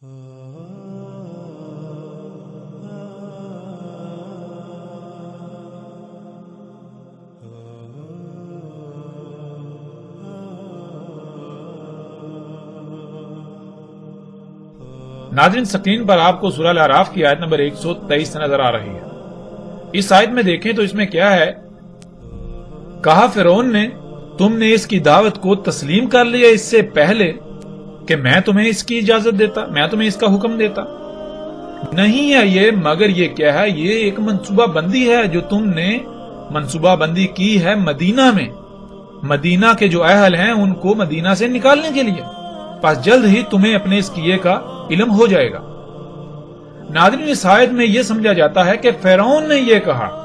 ناظرین، سکرین پر آپ کو سورہ الاعراف کی آیت نمبر 123 نظر آ رہی ہے۔ اس آیت میں دیکھیں تو اس میں کیا ہے؟ کہا فرعون نے، تم نے اس کی دعوت کو تسلیم کر لیا اس سے پہلے کہ میں تمہیں اس کی اجازت دیتا، میں تمہیں اس کا حکم دیتا؟ نہیں ہے یہ، مگر یہ کیا ہے؟ یہ ایک منصوبہ بندی ہے جو تم نے منصوبہ بندی کی ہے مدینہ میں، مدینہ کے جو اہل ہیں ان کو مدینہ سے نکالنے کے لیے، پس جلد ہی تمہیں اپنے اس کیے کا علم ہو جائے گا۔ ناظرین، اس آیت میں یہ سمجھا جاتا ہے کہ فرعون نے یہ کہا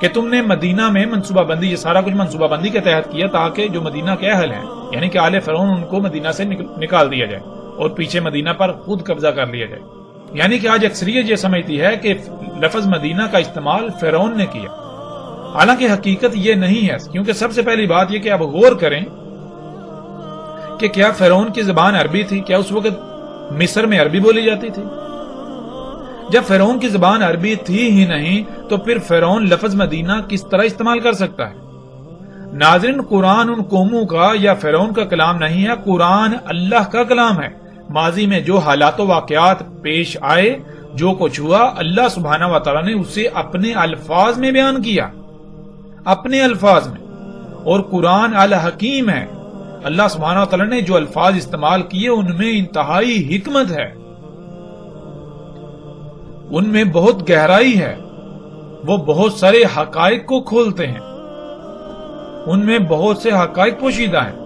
کہ تم نے مدینہ میں منصوبہ بندی، یہ سارا کچھ منصوبہ بندی کے تحت کیا تاکہ جو مدینہ کے اہل ہیں یعنی کہ آل فرعون ان کو مدینہ سے نکال دیا جائے اور پیچھے مدینہ پر خود قبضہ کر لیا جائے۔ یعنی کہ آج اکثریت یہ سمجھتی ہے کہ لفظ مدینہ کا استعمال فرعون نے کیا، حالانکہ حقیقت یہ نہیں ہے، کیونکہ سب سے پہلی بات یہ کہ اب غور کریں کہ کیا فرعون کی زبان عربی تھی؟ کیا اس وقت مصر میں عربی بولی جاتی تھی؟ جب فرعون کی زبان عربی تھی ہی نہیں تو پھر فرعون لفظ مدینہ کس طرح استعمال کر سکتا ہے؟ ناظرین، قرآن ان قوموں کا یا فرعون کا کلام نہیں ہے، قرآن اللہ کا کلام ہے۔ ماضی میں جو حالات و واقعات پیش آئے، جو کچھ ہوا، اللہ سبحانہ و تعالیٰ نے اسے اپنے الفاظ میں بیان کیا، اپنے الفاظ میں، اور قرآن الحکیم ہے۔ اللہ سبحانہ و تعالیٰ نے جو الفاظ استعمال کیے ان میں انتہائی حکمت ہے، ان میں بہت گہرائی ہے، وہ بہت سارے حقائق کو کھولتے ہیں، ان میں بہت سے حقائق پوشیدہ ہیں۔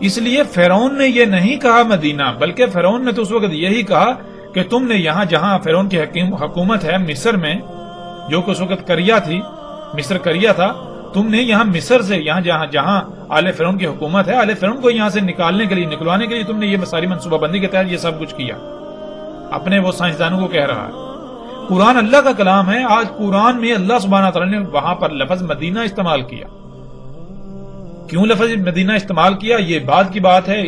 اس لیے فرعون نے یہ نہیں کہا مدینہ، بلکہ فرعون نے تو اس وقت یہی کہا کہ تم نے یہاں جہاں فرعون کی حکومت ہے مصر میں، جو کہ اس وقت کریا تھی، مصر کریا تھا، تم نے یہاں مصر سے، یہاں جہاں آل فرعون کی حکومت ہے، آل فرعون کو یہاں سے نکالنے کے لیے، نکلوانے کے لیے تم نے یہ ساری منصوبہ بندی کے تحت یہ سب کچھ کیا۔ اپنے وہ سائنسدانوں کو کہہ رہا ہے۔ قرآن اللہ کا کلام ہے، آج قرآن میں اللہ سبحانہ تعالیٰ نے وہاں پر لفظ مدینہ استعمال کیا۔ کیوں لفظ مدینہ استعمال کیا یہ بعد کی بات ہے،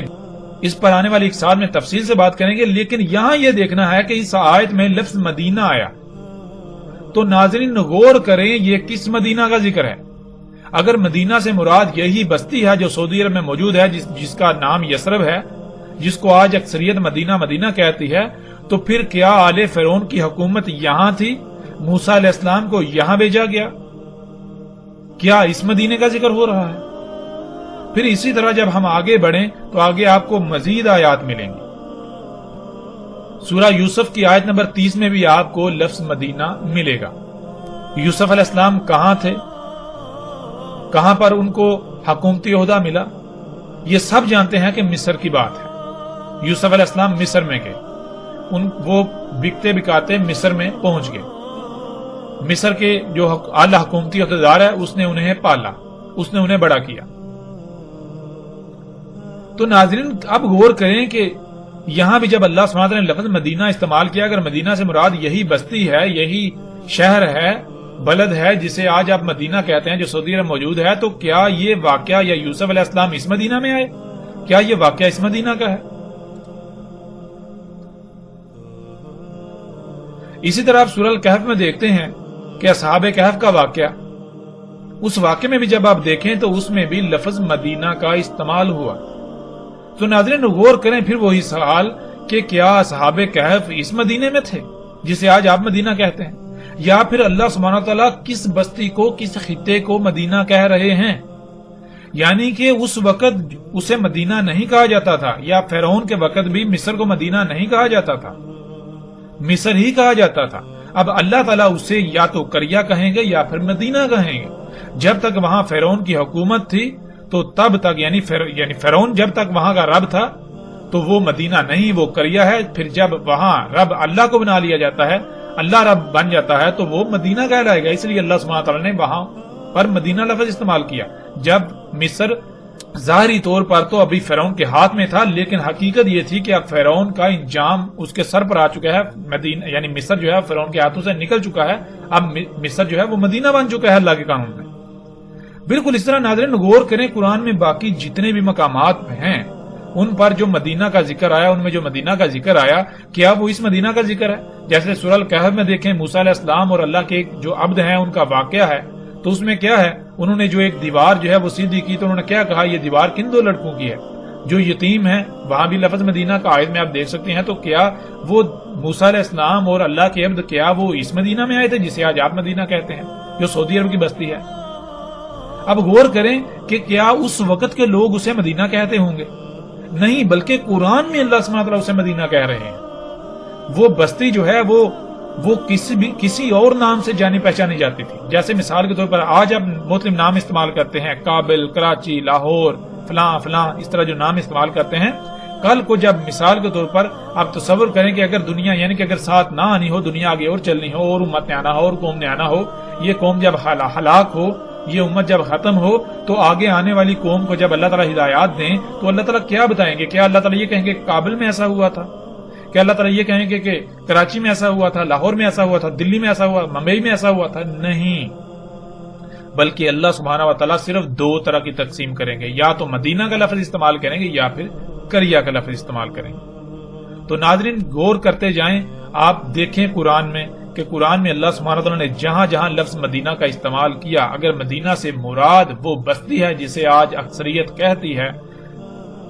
اس پر آنے والی ایک سال میں تفصیل سے بات کریں گے، لیکن یہاں یہ دیکھنا ہے کہ اس آیت میں لفظ مدینہ آیا تو ناظرین غور کریں یہ کس مدینہ کا ذکر ہے۔ اگر مدینہ سے مراد یہی بستی ہے جو سعودی عرب میں موجود ہے، جس کا نام یثرب ہے، جس کو آج اکثریت مدینہ مدینہ کہتی ہے، تو پھر کیا آل فرعون کی حکومت یہاں تھی؟ موسیٰ علیہ السلام کو یہاں بھیجا گیا؟ کیا اس مدینے کا ذکر ہو رہا ہے؟ پھر اسی طرح جب ہم آگے بڑھیں تو آگے آپ کو مزید آیات ملیں گی۔ سورہ یوسف کی آیت نمبر 30 میں بھی آپ کو لفظ مدینہ ملے گا۔ یوسف علیہ السلام کہاں تھے، کہاں پر ان کو حکومتی عہدہ ملا؟ یہ سب جانتے ہیں کہ مصر کی بات ہے۔ یوسف علیہ السلام مصر میں گئے، وہ بکتے بکاتے مصر میں پہنچ گئے۔ مصر کے جو اعلی حکومتی عہدیدار ہے اس نے انہیں پالا، اس نے انہیں بڑا کیا۔ تو ناظرین اب غور کریں کہ یہاں بھی جب اللہ سبحانہ وتعالیٰ نے لفظ مدینہ استعمال کیا، اگر مدینہ سے مراد یہی بستی ہے، یہی شہر ہے، بلد ہے جسے آج آپ مدینہ کہتے ہیں، جو سعودی عرب موجود ہے، تو کیا یہ واقعہ یا یوسف علیہ السلام اس مدینہ میں آئے؟ کیا یہ واقعہ اس مدینہ کا ہے؟ اسی طرح آپ سورہ الکہف میں دیکھتے ہیں کہ اصحاب کہف کا واقعہ، اس واقعے میں بھی جب آپ دیکھیں تو اس میں بھی لفظ مدینہ کا استعمال ہوا۔ تو ناظرین غور کریں پھر وہی سوال کہ کیا اصحاب کہف اس مدینے میں تھے جسے آج آپ مدینہ کہتے ہیں، یا پھر اللہ سبحانہ تعالیٰ کس بستی کو، کس خطے کو مدینہ کہہ رہے ہیں؟ یعنی کہ اس وقت اسے مدینہ نہیں کہا جاتا تھا، یا فرعون کے وقت بھی مصر کو مدینہ نہیں کہا جاتا تھا، مصر ہی کہا جاتا تھا۔ اب اللہ تعالیٰ اسے یا تو کریا کہیں گے یا پھر مدینہ کہیں گے۔ جب تک وہاں فرعون کی حکومت تھی تو تب تک یعنی فرعون جب تک وہاں کا رب تھا تو وہ مدینہ نہیں، وہ کریا ہے۔ پھر جب وہاں رب اللہ کو بنا لیا جاتا ہے، اللہ رب بن جاتا ہے، تو وہ مدینہ کہلائے گا۔ اس لیے اللہ سبحانہ تعالیٰ نے وہاں پر مدینہ لفظ استعمال کیا۔ جب مصر ظاہری طور پر تو ابھی فرعون کے ہاتھ میں تھا، لیکن حقیقت یہ تھی کہ اب فرعون کا انجام اس کے سر پر آ چکا ہے، مدینہ یعنی مصر جو ہے فرعون کے ہاتھوں سے نکل چکا ہے، اب مصر جو ہے وہ مدینہ بن چکا ہے اللہ کے قانون میں۔ بالکل اس طرح ناظرین غور کریں قرآن میں باقی جتنے بھی مقامات ہیں ان پر جو مدینہ کا ذکر آیا، ان میں جو مدینہ کا ذکر آیا، کیا وہ اس مدینہ کا ذکر ہے؟ جیسے سورہ الکہف میں دیکھیں موسیٰ علیہ السلام اور اللہ کے ایک جو عبد ہیں ان کا واقعہ ہے، تو اس میں کیا ہے، انہوں نے جو ایک دیوار جو ہے وہ سیدھی کی، تو انہوں نے کیا کہا، یہ دیوار کن دو لڑکوں کی ہے جو یتیم ہیں؟ وہاں بھی لفظ مدینہ کا آیت میں آپ دیکھ سکتے ہیں۔ تو کیا وہ موسیٰ علیہ السلام اور اللہ کے عبد کیا وہ اس مدینہ میں آئے تھے جسے آج آپ مدینہ کہتے ہیں، جو سعودی عرب کی بستی ہے؟ اب غور کریں کہ کیا اس وقت کے لوگ اسے مدینہ کہتے ہوں گے؟ نہیں، بلکہ قرآن میں اللہ سبحانہ وتعالیٰ اسے مدینہ کہہ رہے ہیں۔ وہ بستی جو ہے وہ کسی اور نام سے جانی پہچانی جاتی تھی۔ جیسے مثال کے طور پر آج آپ مختلف نام استعمال کرتے ہیں، کابل، کراچی، لاہور، فلاں فلاں، اس طرح جو نام استعمال کرتے ہیں، کل کو جب مثال کے طور پر آپ تصور کریں کہ اگر دنیا، یعنی کہ اگر ساتھ نہ آنی ہو، دنیا آگے اور چلنی ہو، اور امت نے آنا ہو، اور قوم نے آنا ہو، یہ قوم جب ہلاک ہو، یہ امت جب ختم ہو، تو آگے آنے والی قوم کو جب اللہ تعالیٰ ہدایات دیں تو اللہ تعالیٰ کیا بتائیں گے؟ کیا اللہ تعالیٰ یہ کہیں گے کابل میں ایسا ہوا تھا؟ کیا اللہ تعالیٰ یہ کہیں گے کہ کراچی میں ایسا ہوا تھا، لاہور میں ایسا ہوا تھا، دلی میں ایسا ہوا، ممبئی میں ایسا ہوا تھا؟ نہیں، بلکہ اللہ سبحانہ و تعالیٰ صرف دو طرح کی تقسیم کریں گے، یا تو مدینہ کا لفظ استعمال کریں گے یا پھر کریا کا لفظ استعمال کریں گے۔ تو ناظرین غور کرتے جائیں، آپ دیکھیں قرآن میں کہ قرآن میں اللہ سبحانہ وتعالیٰ نے جہاں جہاں لفظ مدینہ کا استعمال کیا، اگر مدینہ سے مراد وہ بستی ہے جسے آج اکثریت کہتی ہے،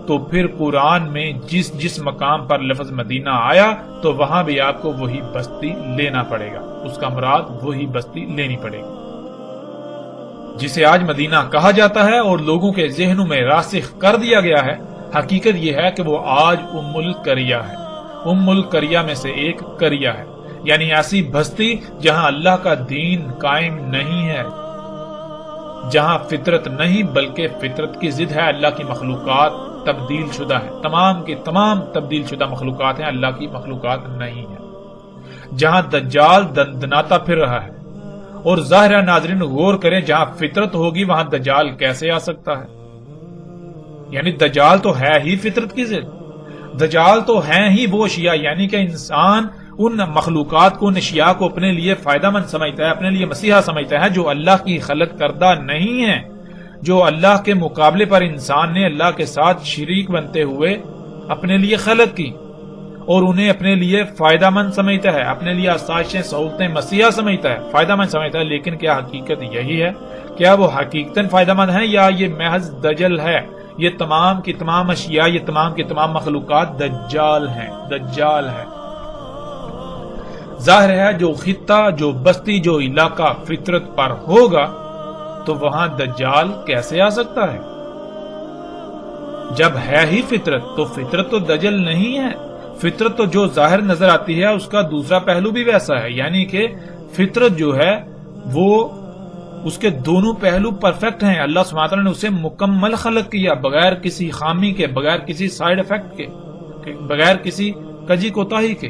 تو پھر قرآن میں جس مقام پر لفظ مدینہ آیا تو وہاں بھی آپ کو وہی بستی لینا پڑے گا، اس کا مراد وہی بستی لینی پڑے گی جسے آج مدینہ کہا جاتا ہے اور لوگوں کے ذہنوں میں راسخ کر دیا گیا ہے۔ حقیقت یہ ہے کہ وہ آج ام القریہ ہے، ام القریہ میں سے ایک قریہ ہے، یعنی ایسی بستی جہاں اللہ کا دین قائم نہیں ہے، جہاں فطرت نہیں بلکہ فطرت کی ضد ہے، اللہ کی مخلوقات تبدیل شدہ ہے، تمام کی تمام تبدیل شدہ مخلوقات ہیں، اللہ کی مخلوقات نہیں ہے، جہاں دجال دندناتا پھر رہا ہے۔ اور ظاہر ہے ناظرین غور کریں، جہاں فطرت ہوگی وہاں دجال کیسے آ سکتا ہے؟ یعنی دجال تو ہے ہی فطرت کی ضد، دجال تو ہیں ہی وہ اشیاء، یعنی کہ انسان ان مخلوقات کو، ان اشیاء کو اپنے لیے فائدہ مند سمجھتا ہے، اپنے لیے مسیحا سمجھتا ہے، جو اللہ کی خلق کردہ نہیں ہے، جو اللہ کے مقابلے پر انسان نے اللہ کے ساتھ شریک بنتے ہوئے اپنے لیے خلق کی، اور انہیں اپنے لیے فائدہ مند سمجھتا ہے، اپنے لیے آسائشیں سہولتیں مسیحا سمجھتا ہے، فائدہ مند سمجھتا ہے۔ لیکن کیا حقیقت یہی ہے؟ کیا وہ حقیقتاً فائدہ مند ہے یا یہ محض دجل ہے؟ یہ تمام کی تمام اشیاء، یہ تمام کی تمام مخلوقات دجال ہیں، دجال ہے۔ ظاہر ہے جو خطہ، جو بستی، جو علاقہ فطرت پر ہوگا تو وہاں دجال کیسے آ سکتا ہے؟ جب ہے ہی فطرت تو فطرت تو دجل نہیں ہے۔ فطرت تو جو ظاہر نظر آتی ہے اس کا دوسرا پہلو بھی ویسا ہے، یعنی کہ فطرت جو ہے وہ اس کے دونوں پہلو پرفیکٹ ہیں۔ اللہ سبحانہ وتعالیٰ نے اسے مکمل خلق کیا، بغیر کسی خامی کے، بغیر کسی سائیڈ افیکٹ کے، بغیر کسی کجی کوتاہی کے،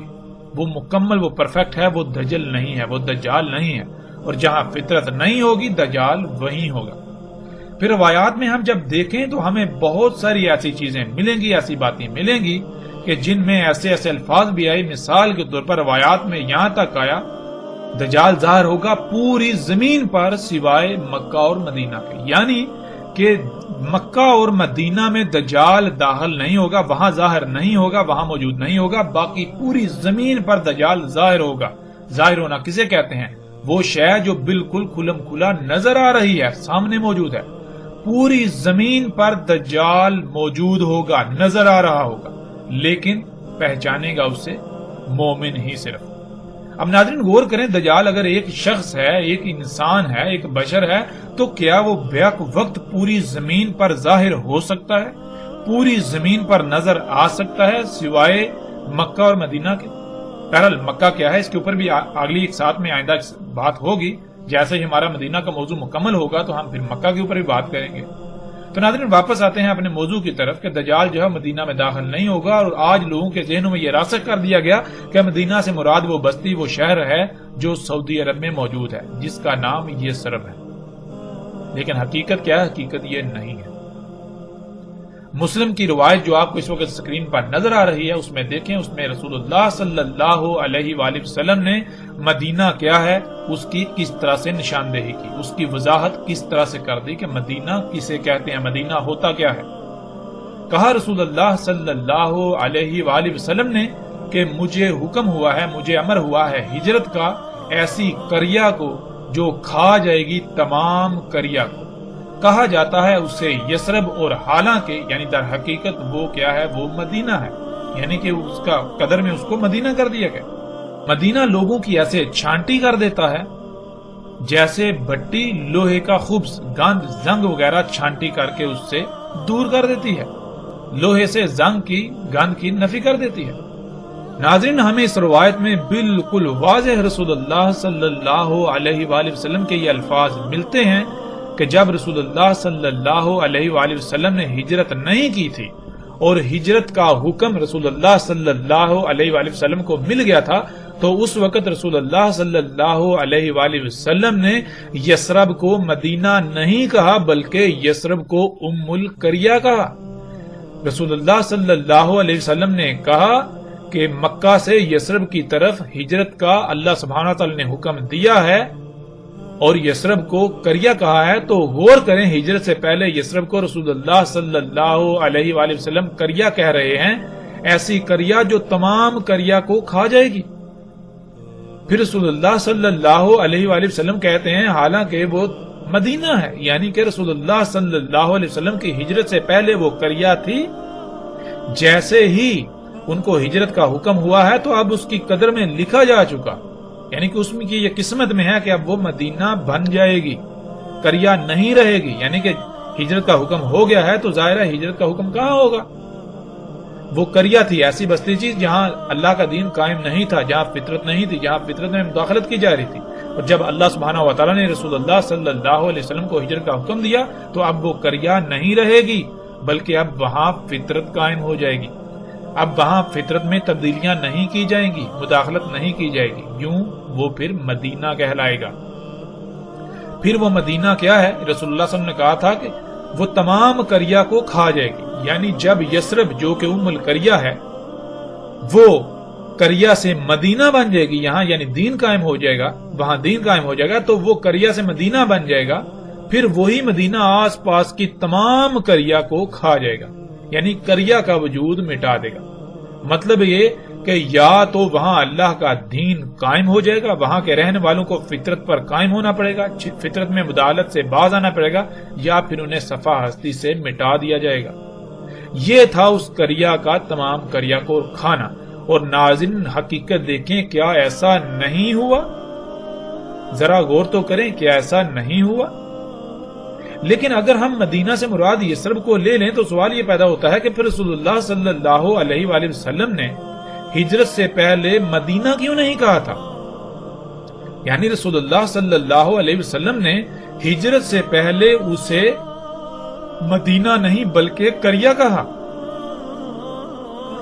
وہ مکمل، وہ پرفیکٹ ہے، وہ دجل نہیں ہے، وہ دجال نہیں ہے۔ اور جہاں فطرت نہیں ہوگی دجال وہیں ہوگا۔ پھر روایات میں ہم جب دیکھیں تو ہمیں بہت ساری ایسی چیزیں ملیں گی، ایسی باتیں ملیں گی کہ جن میں ایسے ایسے الفاظ بھی آئے۔ مثال کے طور پر روایات میں یہاں تک آیا دجال ظاہر ہوگا پوری زمین پر سوائے مکہ اور مدینہ کے، یعنی کہ مکہ اور مدینہ میں دجال داخل نہیں ہوگا، وہاں ظاہر نہیں ہوگا، وہاں موجود نہیں ہوگا، باقی پوری زمین پر دجال ظاہر ہوگا۔ ظاہر ہونا کسے کہتے ہیں؟ وہ شے جو بالکل کھلم کھلا نظر آ رہی ہے، سامنے موجود ہے۔ پوری زمین پر دجال موجود ہوگا، نظر آ رہا ہوگا، لیکن پہچانے گا اسے مومن ہی صرف۔ اب ناظرین غور کریں، دجال اگر ایک شخص ہے، ایک انسان ہے، ایک بشر ہے، تو کیا وہ بیک وقت پوری زمین پر ظاہر ہو سکتا ہے؟ پوری زمین پر نظر آ سکتا ہے سوائے مکہ اور مدینہ کے؟ بہرحال مکہ کیا ہے اس کے اوپر بھی اگلی ایک ساتھ میں آئندہ بات ہوگی۔ جیسے ہی ہمارا مدینہ کا موضوع مکمل ہوگا تو ہم پھر مکہ کے اوپر بھی بات کریں گے۔ تو ناظرین واپس آتے ہیں اپنے موضوع کی طرف کہ دجال جو ہے مدینہ میں داخل نہیں ہوگا، اور آج لوگوں کے ذہنوں میں یہ راسخ کر دیا گیا کہ مدینہ سے مراد وہ بستی، وہ شہر ہے جو سعودی عرب میں موجود ہے، جس کا نام یثرب ہے۔ لیکن حقیقت کیا ہے؟ حقیقت یہ نہیں ہے۔ مسلم کی روایت جو آپ کو اس وقت اسکرین پر نظر آ رہی ہے اس میں دیکھیں، اس میں رسول اللہ صلی اللہ علیہ وآلہ وسلم نے مدینہ کیا ہے اس کی کس طرح سے نشاندہی کی، اس کی وضاحت کس طرح سے کر دی کہ مدینہ کسے کہتے ہیں، مدینہ ہوتا کیا ہے۔ کہا رسول اللہ صلی اللہ علیہ وآلہ وسلم نے کہ مجھے حکم ہوا ہے، مجھے امر ہوا ہے ہجرت کا ایسی قریہ کو جو کھا جائے گی تمام قریہ کو۔ کہا جاتا ہے اسے یثرب، اور حالانکہ یعنی در حقیقت وہ کیا ہے، وہ مدینہ ہے، یعنی کہ اس کا قدر میں اس کو مدینہ کر دیا گیا۔ مدینہ لوگوں کی ایسے چھانٹی کر دیتا ہے جیسے بھٹی لوہے کا خبز، گند، زنگ وغیرہ چھانٹی کر کے اس سے دور کر دیتی ہے، لوہے سے زنگ کی، گند کی نفی کر دیتی ہے۔ ناظرین، ہمیں اس روایت میں بالکل واضح رسول اللہ صلی اللہ علیہ وآلہ وسلم کے یہ الفاظ ملتے ہیں کہ جب رسول اللہ صلی اللہ علیہ وآلہ وسلم نے ہجرت نہیں کی تھی اور ہجرت کا حکم رسول اللہ صلی اللہ علیہ وآلہ وسلم کو مل گیا تھا، تو اس وقت رسول اللہ صلی اللہ علیہ وآلہ وسلم نے یثرب کو مدینہ نہیں کہا بلکہ یثرب کو ام القریہ کہا۔ رسول اللہ صلی اللہ علیہ وسلم نے کہا کہ مکہ سے یثرب کی طرف ہجرت کا اللہ سبحانہ تعالی نے حکم دیا ہے اور یثرب کو قریہ کہا ہے، تو غور کریں ہجرت سے پہلے یثرب کو رسول اللہ صلی اللہ علیہ وآلہ وسلم قریہ کہہ رہے ہیں، ایسی قریہ جو تمام قریہ کو کھا جائے گی۔ پھر رسول اللہ صلی اللہ علیہ وآلہ وسلم کہتے ہیں حالانکہ وہ مدینہ ہے، یعنی کہ رسول اللہ صلی اللہ علیہ وسلم کی ہجرت سے پہلے وہ قریہ تھی، جیسے ہی ان کو ہجرت کا حکم ہوا ہے تو اب اس کی قدر میں لکھا جا چکا، یعنی کہ اس میں کی یہ قسمت میں ہے کہ اب وہ مدینہ بن جائے گی، قریہ نہیں رہے گی، یعنی کہ ہجرت کا حکم ہو گیا ہے تو ظاہر ہے ہجرت کا حکم کہاں ہوگا۔ وہ قریہ تھی، ایسی بستی تھی جہاں اللہ کا دین قائم نہیں تھا، جہاں فطرت نہیں تھی، جہاں فطرت میں مداخلت کی جا رہی تھی، اور جب اللہ سبحانہ و تعالیٰ نے رسول اللہ صلی اللہ علیہ وسلم کو ہجرت کا حکم دیا تو اب وہ قریہ نہیں رہے گی بلکہ اب وہاں فطرت قائم ہو جائے گی، اب وہاں فطرت میں تبدیلیاں نہیں کی جائیں گی، مداخلت نہیں کی جائے گی، یوں وہ پھر مدینہ کہلائے گا۔ پھر وہ مدینہ کیا ہے؟ رسول اللہ صلی اللہ علیہ وسلم نے کہا تھا کہ وہ تمام قریہ کو کھا جائے گی، یعنی جب یثرب جو کہ ام القریہ ہے وہ قریہ سے مدینہ بن جائے گی، یہاں یعنی دین قائم ہو جائے گا، وہاں دین قائم ہو جائے گا تو وہ قریہ سے مدینہ بن جائے گا، پھر وہی مدینہ آس پاس کی تمام قریہ کو کھا جائے گا، یعنی قریہ کا وجود مٹا دے گا۔ مطلب یہ کہ یا تو وہاں اللہ کا دین قائم ہو جائے گا، وہاں کے رہنے والوں کو فطرت پر قائم ہونا پڑے گا، فطرت میں مداخلت سے باز آنا پڑے گا، یا پھر انہیں صفا ہستی سے مٹا دیا جائے گا۔ یہ تھا اس قریہ کا تمام قریہ کو کھانا۔ اور ناظرین حقیقت دیکھیں، کیا ایسا نہیں ہوا؟ ذرا غور تو کریں، کیا ایسا نہیں ہوا؟ لیکن اگر ہم مدینہ سے مراد یثرب کو لے لیں تو سوال یہ پیدا ہوتا ہے کہ پھر رسول اللہ صلی اللہ علیہ وآلہ وسلم نے ہجرت سے پہلے مدینہ کیوں نہیں کہا تھا؟ یعنی رسول اللہ صلی اللہ علیہ وسلم نے ہجرت سے پہلے اسے مدینہ نہیں بلکہ قریہ کہا،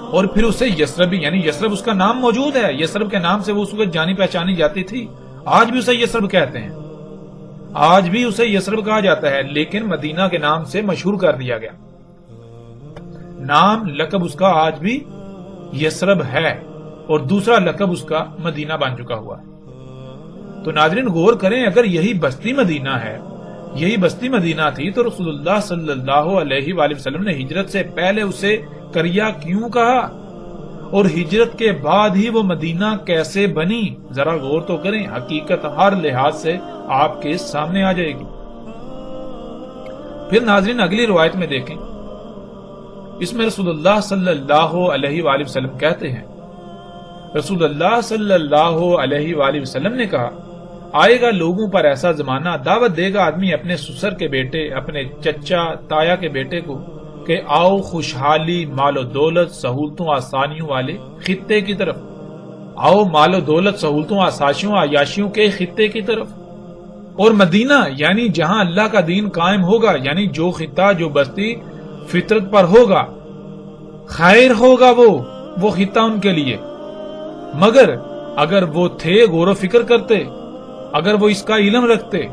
اور پھر اسے یثرب، یعنی یثرب اس کا نام موجود ہے، یثرب کے نام سے وہ اس وقت جانی پہچانی جاتی تھی، آج بھی اسے یثرب کہتے ہیں، آج بھی اسے یثرب کہا جاتا ہے، لیکن مدینہ کے نام سے مشہور کر دیا گیا، نام لقب اس کا آج بھی یثرب ہے اور دوسرا لقب اس کا مدینہ بن چکا ہوا ہے۔ تو ناظرین غور کریں، اگر یہی بستی مدینہ ہے، یہی بستی مدینہ تھی تو رسول اللہ صلی اللہ علیہ وآلہ وسلم نے ہجرت سے پہلے اسے قریہ کیوں کہا، اور ہجرت کے بعد ہی وہ مدینہ کیسے بنی؟ ذرا غور تو کریں، حقیقت ہر لحاظ سے آپ کے سامنے آ جائے گی۔ پھر ناظرین اگلی روایت میں دیکھیں، اس میں رسول اللہ صلی اللہ علیہ وآلہ وسلم کہتے ہیں، رسول اللہ صلی اللہ علیہ وآلہ وسلم نے کہا، آئے گا لوگوں پر ایسا زمانہ، دعوت دے گا آدمی اپنے سسر کے بیٹے، اپنے چچا تایا کے بیٹے کو کہ آؤ خوشحالی، مال و دولت، سہولتوں، آسانیوں والے خطے کی طرف، آؤ مال و دولت، سہولتوں، آسائشوں، عیاشیوں کے خطے کی طرف۔ اور مدینہ یعنی جہاں اللہ کا دین قائم ہوگا، یعنی جو خطہ، جو بستی فطرت پر ہوگا، خیر ہوگا وہ خطہ ان کے لیے۔ مگر اگر وہ تھے غور و فکر کرتے، اگر وہ اس کا علم رکھتے،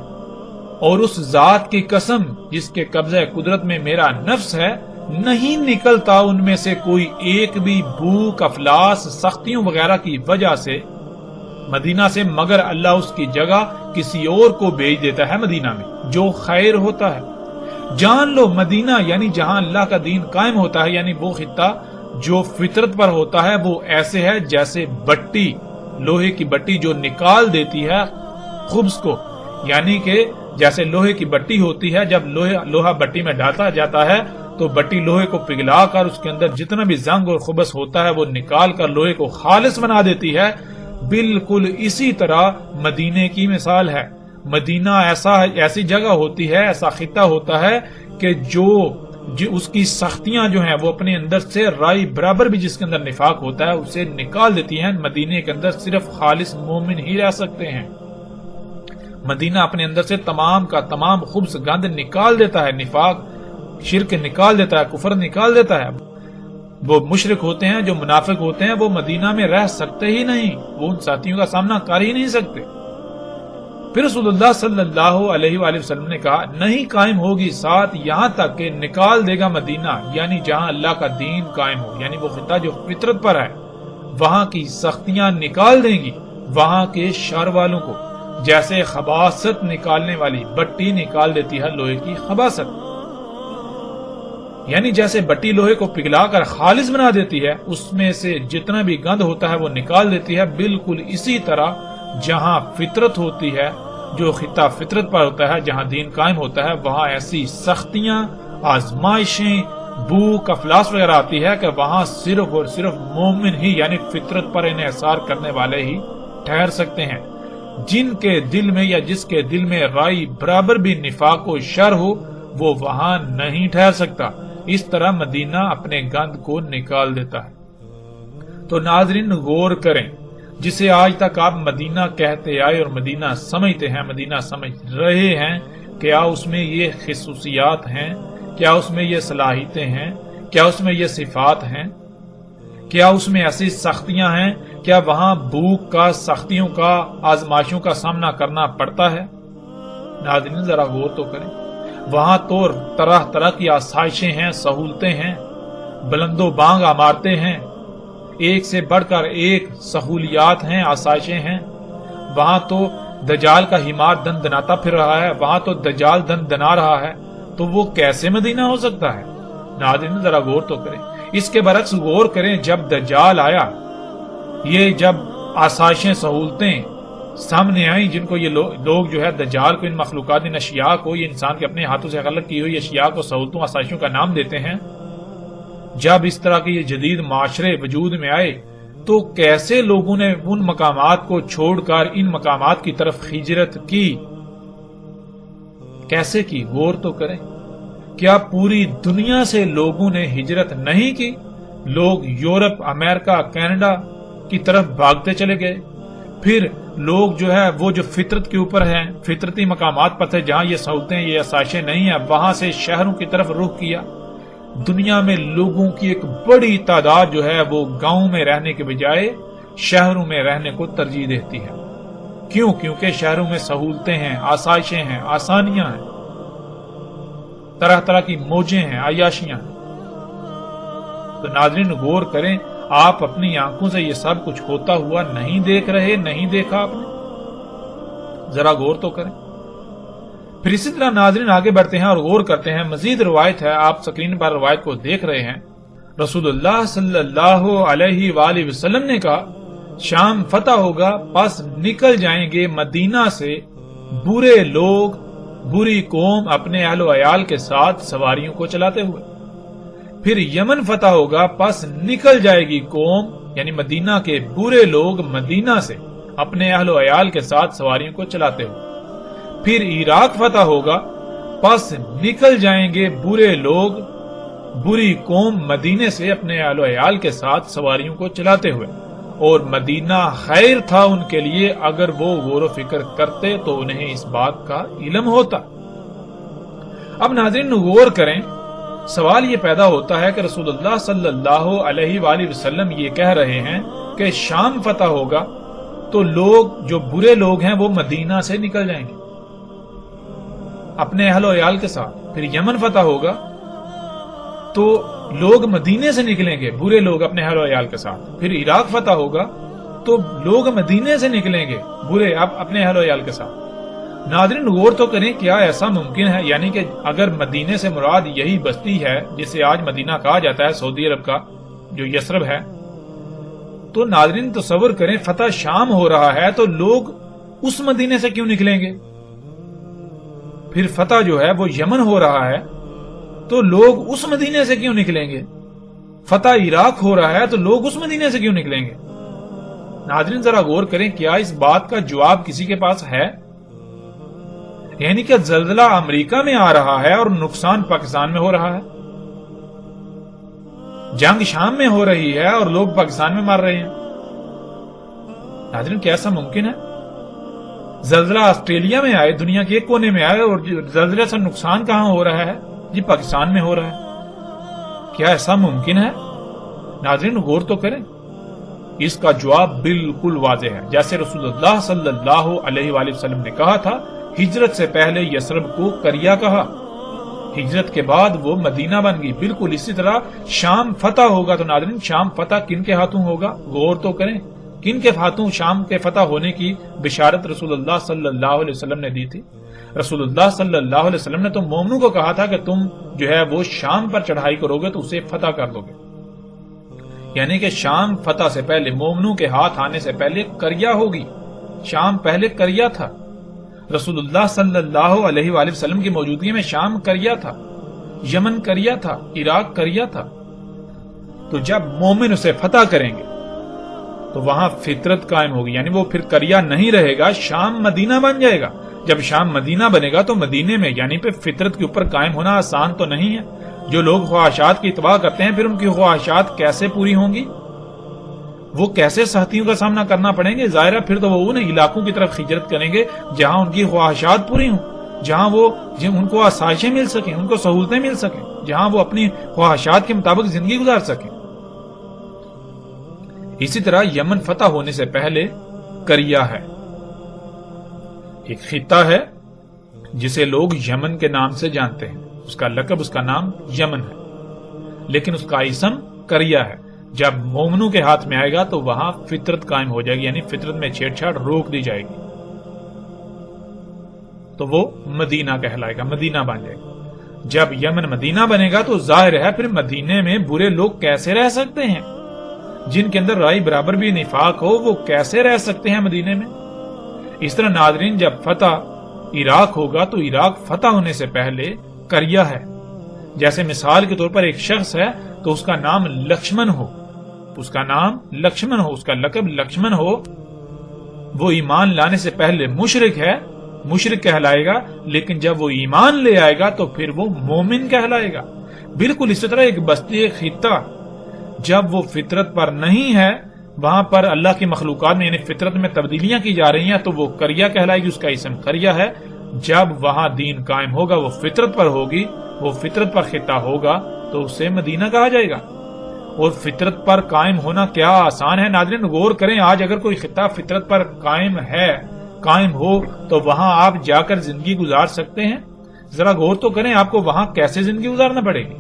اور اس ذات کی قسم جس کے قبضہ قدرت میں میرا نفس ہے، نہیں نکلتا ان میں سے کوئی ایک بھی بھوک، افلاس، سختیوں وغیرہ کی وجہ سے مدینہ سے، مگر اللہ اس کی جگہ کسی اور کو بھیج دیتا ہے مدینہ میں جو خیر ہوتا ہے۔ جان لو مدینہ یعنی جہاں اللہ کا دین قائم ہوتا ہے، یعنی وہ خطہ جو فطرت پر ہوتا ہے، وہ ایسے ہے جیسے بٹی، لوہے کی بٹی جو نکال دیتی ہے خبز کو، یعنی کہ جیسے لوہے کی بٹی ہوتی ہے، جب لوہا بٹی میں ڈالا جاتا ہے تو بٹی لوہے کو پگھلا کر اس کے اندر جتنا بھی زنگ اور خبث ہوتا ہے وہ نکال کر لوہے کو خالص بنا دیتی ہے، بالکل اسی طرح مدینے کی مثال ہے۔ مدینہ ایسی جگہ ہوتی ہے، ایسا خطہ ہوتا ہے کہ جو اس کی سختیاں جو ہیں وہ اپنے اندر سے رائی برابر بھی جس کے اندر نفاق ہوتا ہے اسے نکال دیتی ہیں۔ مدینے کے اندر صرف خالص مومن ہی رہ سکتے ہیں۔ مدینہ اپنے اندر سے تمام کا تمام خبث گند نکال دیتا ہے، نفاق شرک نکال دیتا ہے، کفر نکال دیتا ہے۔ وہ مشرک ہوتے ہیں، جو منافق ہوتے ہیں، وہ مدینہ میں رہ سکتے ہی نہیں، وہ ان ساتھیوں کا سامنا کر ہی نہیں سکتے۔ پھر رسول اللہ صلی اللہ علیہ وآلہ وسلم نے کہا نہیں قائم ہوگی ساتھ یہاں تک کہ نکال دے گا مدینہ، یعنی جہاں اللہ کا دین قائم ہو، یعنی وہ خطہ جو فطرت پر ہے، وہاں کی سختیاں نکال دیں گی وہاں کے شر والوں کو، جیسے خباثت نکالنے والی بٹی نکال دیتی ہے لوہے کی خباثت، یعنی جیسے بٹی لوہے کو پگھلا کر خالص بنا دیتی ہے، اس میں سے جتنا بھی گند ہوتا ہے وہ نکال دیتی ہے، بالکل اسی طرح جہاں فطرت ہوتی ہے، جو خطہ فطرت پر ہوتا ہے، جہاں دین قائم ہوتا ہے، وہاں ایسی سختیاں، آزمائشیں، بھوک، افلاس وغیرہ آتی ہے کہ وہاں صرف اور صرف مومن ہی یعنی فطرت پر انحصار کرنے والے ہی ٹھہر سکتے ہیں۔ جن کے دل میں یا جس کے دل میں رائی برابر بھی نفاق و شر ہو وہ وہاں نہیں ٹھہر سکتا۔ اس طرح مدینہ اپنے گند کو نکال دیتا ہے۔ تو ناظرین غور کریں، جسے آج تک آپ مدینہ کہتے آئے اور مدینہ سمجھتے ہیں، مدینہ سمجھ رہے ہیں، کیا اس میں یہ خصوصیات ہیں؟ کیا اس میں یہ صلاحیتیں ہیں؟ کیا اس میں یہ صفات ہیں؟ کیا اس میں ایسی سختیاں ہیں؟ کیا وہاں بھوک کا، سختیوں کا، آزمائشوں کا سامنا کرنا پڑتا ہے؟ ناظرین ذرا غور تو کریں، وہاں تو طرح طرح کی آسائشیں ہیں، سہولتیں ہیں، بلند و بانگ عمارتیں ہیں، ایک سے بڑھ کر ایک سہولیات ہیں، آسائشیں ہیں۔ وہاں تو دجال کا حمار دن دناتا پھر رہا ہے، وہاں تو دجال دن دنا رہا ہے، تو وہ کیسے مدینہ ہو سکتا ہے؟ ناظرین ذرا غور تو کریں۔ اس کے برعکس غور کریں، جب دجال آیا، یہ جب آسائشیں، سہولتیں سامنے آئیں، جن کو یہ لوگ جو ہے دجال کو، ان مخلوقات، ان اشیاء کو، یہ انسان کے اپنے ہاتھوں سے خلق کی ہوئی اشیاء کو سہولتوں، آسائشوں کا نام دیتے ہیں، جب اس طرح کے یہ جدید معاشرے وجود میں آئے تو کیسے لوگوں نے ان مقامات کو چھوڑ کر ان مقامات کی طرف ہجرت کی؟ کیسے کی؟ غور تو کریں۔ کیا پوری دنیا سے لوگوں نے ہجرت نہیں کی؟ لوگ یورپ، امریکہ، کینیڈا کی طرف بھاگتے چلے گئے، پھر لوگ جو ہے وہ جو فطرت کے اوپر ہیں، فطرتی مقامات پر تھے جہاں یہ سہولتیں، یہ آسائشیں نہیں ہیں، وہاں سے شہروں کی طرف رخ کیا۔ دنیا میں لوگوں کی ایک بڑی تعداد جو ہے وہ گاؤں میں رہنے کے بجائے شہروں میں رہنے کو ترجیح دیتی ہے۔ کیوں؟ کیونکہ شہروں میں سہولتیں ہیں، آسائشیں ہیں، آسانیاں ہیں، طرح طرح کی موجیں ہیں، عیاشیاں ہیں۔ تو ناظرین غور کریں، آپ اپنی آنکھوں سے یہ سب کچھ ہوتا ہوا نہیں دیکھ رہے، نہیں دیکھا آپ نے؟ ذرا غور تو کریں۔ پھر اسی طرح ناظرین آگے بڑھتے ہیں اور غور کرتے ہیں، مزید روایت ہے، آپ سکرین پر روایت کو دیکھ رہے ہیں۔ رسول اللہ صلی اللہ علیہ وآلہ وسلم نے کہا شام فتح ہوگا، پس نکل جائیں گے مدینہ سے برے لوگ، بری قوم اپنے اہل و عیال کے ساتھ سواریوں کو چلاتے ہوئے۔ پھر یمن فتح ہوگا، پس نکل جائے گی قوم یعنی مدینہ کے برے لوگ مدینہ سے اپنے اہل و عیال کے ساتھ سواریوں کو چلاتے ہوئے۔ پھر عراق فتح ہوگا، پس نکل جائیں گے برے لوگ، بری قوم مدینے سے اپنے اہل و عیال کے ساتھ سواریوں کو چلاتے ہوئے، اور مدینہ خیر تھا ان کے لیے اگر وہ غور و فکر کرتے تو انہیں اس بات کا علم ہوتا۔ اب ناظرین غور کریں، سوال یہ پیدا ہوتا ہے کہ رسول اللہ صلی اللہ علیہ وآلہ وسلم یہ کہہ رہے ہیں کہ شام فتح ہوگا تو لوگ جو برے لوگ ہیں وہ مدینہ سے نکل جائیں گے اپنے اہل و عیال کے ساتھ۔ پھر یمن فتح ہوگا تو لوگ مدینے سے نکلیں گے، برے لوگ اپنے اہل و عیال کے ساتھ۔ پھر عراق فتح ہوگا تو لوگ مدینے سے نکلیں گے، برے اپنے اہل و عیال کے ساتھ۔ ناظرین غور تو کریں، کیا ایسا ممکن ہے؟ یعنی کہ اگر مدینے سے مراد یہی بستی ہے جسے آج مدینہ کہا جاتا ہے، سعودی عرب کا جو یثرب ہے، تو ناظرین تصور کریں فتح شام ہو رہا ہے تو لوگ اس مدینے سے کیوں نکلیں گے؟ پھر فتح جو ہے وہ یمن ہو رہا ہے تو لوگ اس مدینے سے کیوں نکلیں گے؟ فتح عراق ہو رہا ہے تو لوگ اس مدینے سے کیوں نکلیں گے؟ ناظرین ذرا غور کریں، کیا اس بات کا جواب کسی کے پاس ہے؟ یعنی کہ زلزلہ امریکہ میں آ رہا ہے اور نقصان پاکستان میں ہو رہا ہے، جنگ شام میں ہو رہی ہے اور لوگ پاکستان میں مر رہے ہیں۔ ناظرین کیا ایسا ممکن ہے؟ زلزلہ آسٹریلیا میں آئے، دنیا کے ایک کونے میں آئے، اور زلزلے سے نقصان کہاں ہو رہا ہے؟ جی پاکستان میں ہو رہا ہے۔ کیا ایسا ممکن ہے؟ ناظرین غور تو کریں، اس کا جواب بالکل واضح ہے۔ جیسے رسول اللہ صلی اللہ علیہ وآلہ وسلم نے کہا تھا، ہجرت سے پہلے یثرب کو کریا کہا، ہجرت کے بعد وہ مدینہ بن گئی۔ بالکل اسی طرح شام فتح ہوگا تو ناظرین شام فتح کن کے ہاتھوں ہوگا؟ غور تو کریں، کن کے ہاتھوں شام کے فتح ہونے کی بشارت رسول اللہ صلی اللہ علیہ وسلم نے دی تھی؟ رسول اللہ صلی اللہ علیہ وسلم نے تو مومنوں کو کہا تھا کہ تم جو ہے وہ شام پر چڑھائی کرو گے تو اسے فتح کر دو گے، یعنی کہ شام فتح سے پہلے، مومنوں کے ہاتھ آنے سے پہلے کریا ہوگی۔ شام پہلے کریا تھا، رسول اللہ صلی اللہ علیہ وآلہ وسلم کی موجودگی میں شام کریا تھا، یمن کریا تھا، عراق کریا تھا۔ تو جب مومن اسے فتح کریں گے تو وہاں فطرت قائم ہوگی، یعنی وہ پھر کریا نہیں رہے گا، شام مدینہ بن جائے گا۔ جب شام مدینہ بنے گا تو مدینے میں یعنی پہ فطرت کے اوپر قائم ہونا آسان تو نہیں ہے۔ جو لوگ خواہشات کی اتباع کرتے ہیں پھر ان کی خواہشات کیسے پوری ہوں گی؟ وہ کیسے سختیوں کا سامنا کرنا پڑیں گے؟ ظاہر ہے پھر تو وہ ان علاقوں کی طرف ہجرت کریں گے جہاں ان کی خواہشات پوری ہوں، جہاں ان کو آسائشیں مل سکیں، ان کو سہولتیں مل سکیں، جہاں وہ اپنی خواہشات کے مطابق زندگی گزار سکیں۔ اسی طرح یمن فتح ہونے سے پہلے کریا ہے، ایک خطہ ہے جسے لوگ یمن کے نام سے جانتے ہیں، اس کا لقب، اس کا نام یمن ہے، لیکن اس کا اسم کریا ہے۔ جب مومنوں کے ہاتھ میں آئے گا تو وہاں فطرت قائم ہو جائے گی، یعنی فطرت میں چھیڑ چھاڑ روک دی جائے گی، تو وہ مدینہ کہلائے گا، مدینہ بن جائے گا۔ جب یمن مدینہ بنے گا تو ظاہر ہے پھر مدینے میں برے لوگ کیسے رہ سکتے ہیں؟ جن کے اندر رائے برابر بھی نفاق ہو وہ کیسے رہ سکتے ہیں مدینے میں؟ اس طرح ناظرین جب فتح عراق ہوگا تو عراق فتح ہونے سے پہلے کریا ہے۔ جیسے مثال کے طور پر ایک شخص ہے تو اس کا نام لکشمن ہو، اس کا نام لکشمن ہو، اس کا لقب لکشمن ہو، وہ ایمان لانے سے پہلے مشرک ہے، مشرک کہلائے گا، لیکن جب وہ ایمان لے آئے گا تو پھر وہ مومن کہلائے گا۔ بالکل اسی طرح ایک بستی، ایک خطہ جب وہ فطرت پر نہیں ہے، وہاں پر اللہ کی مخلوقات میں یعنی فطرت میں تبدیلیاں کی جا رہی ہیں تو وہ کریا کہلائے گی، اس کا اسم کریا ہے۔ جب وہاں دین قائم ہوگا، وہ فطرت پر ہوگی، وہ فطرت پر خطہ ہوگا تو اسے مدینہ کہا جائے گا۔ اور فطرت پر قائم ہونا کیا آسان ہے؟ ناظرین غور کریں، آج اگر کوئی خطہ فطرت پر قائم ہو تو وہاں آپ جا کر زندگی گزار سکتے ہیں؟ ذرا غور تو کریں، آپ کو وہاں کیسے زندگی گزارنا پڑے گی؟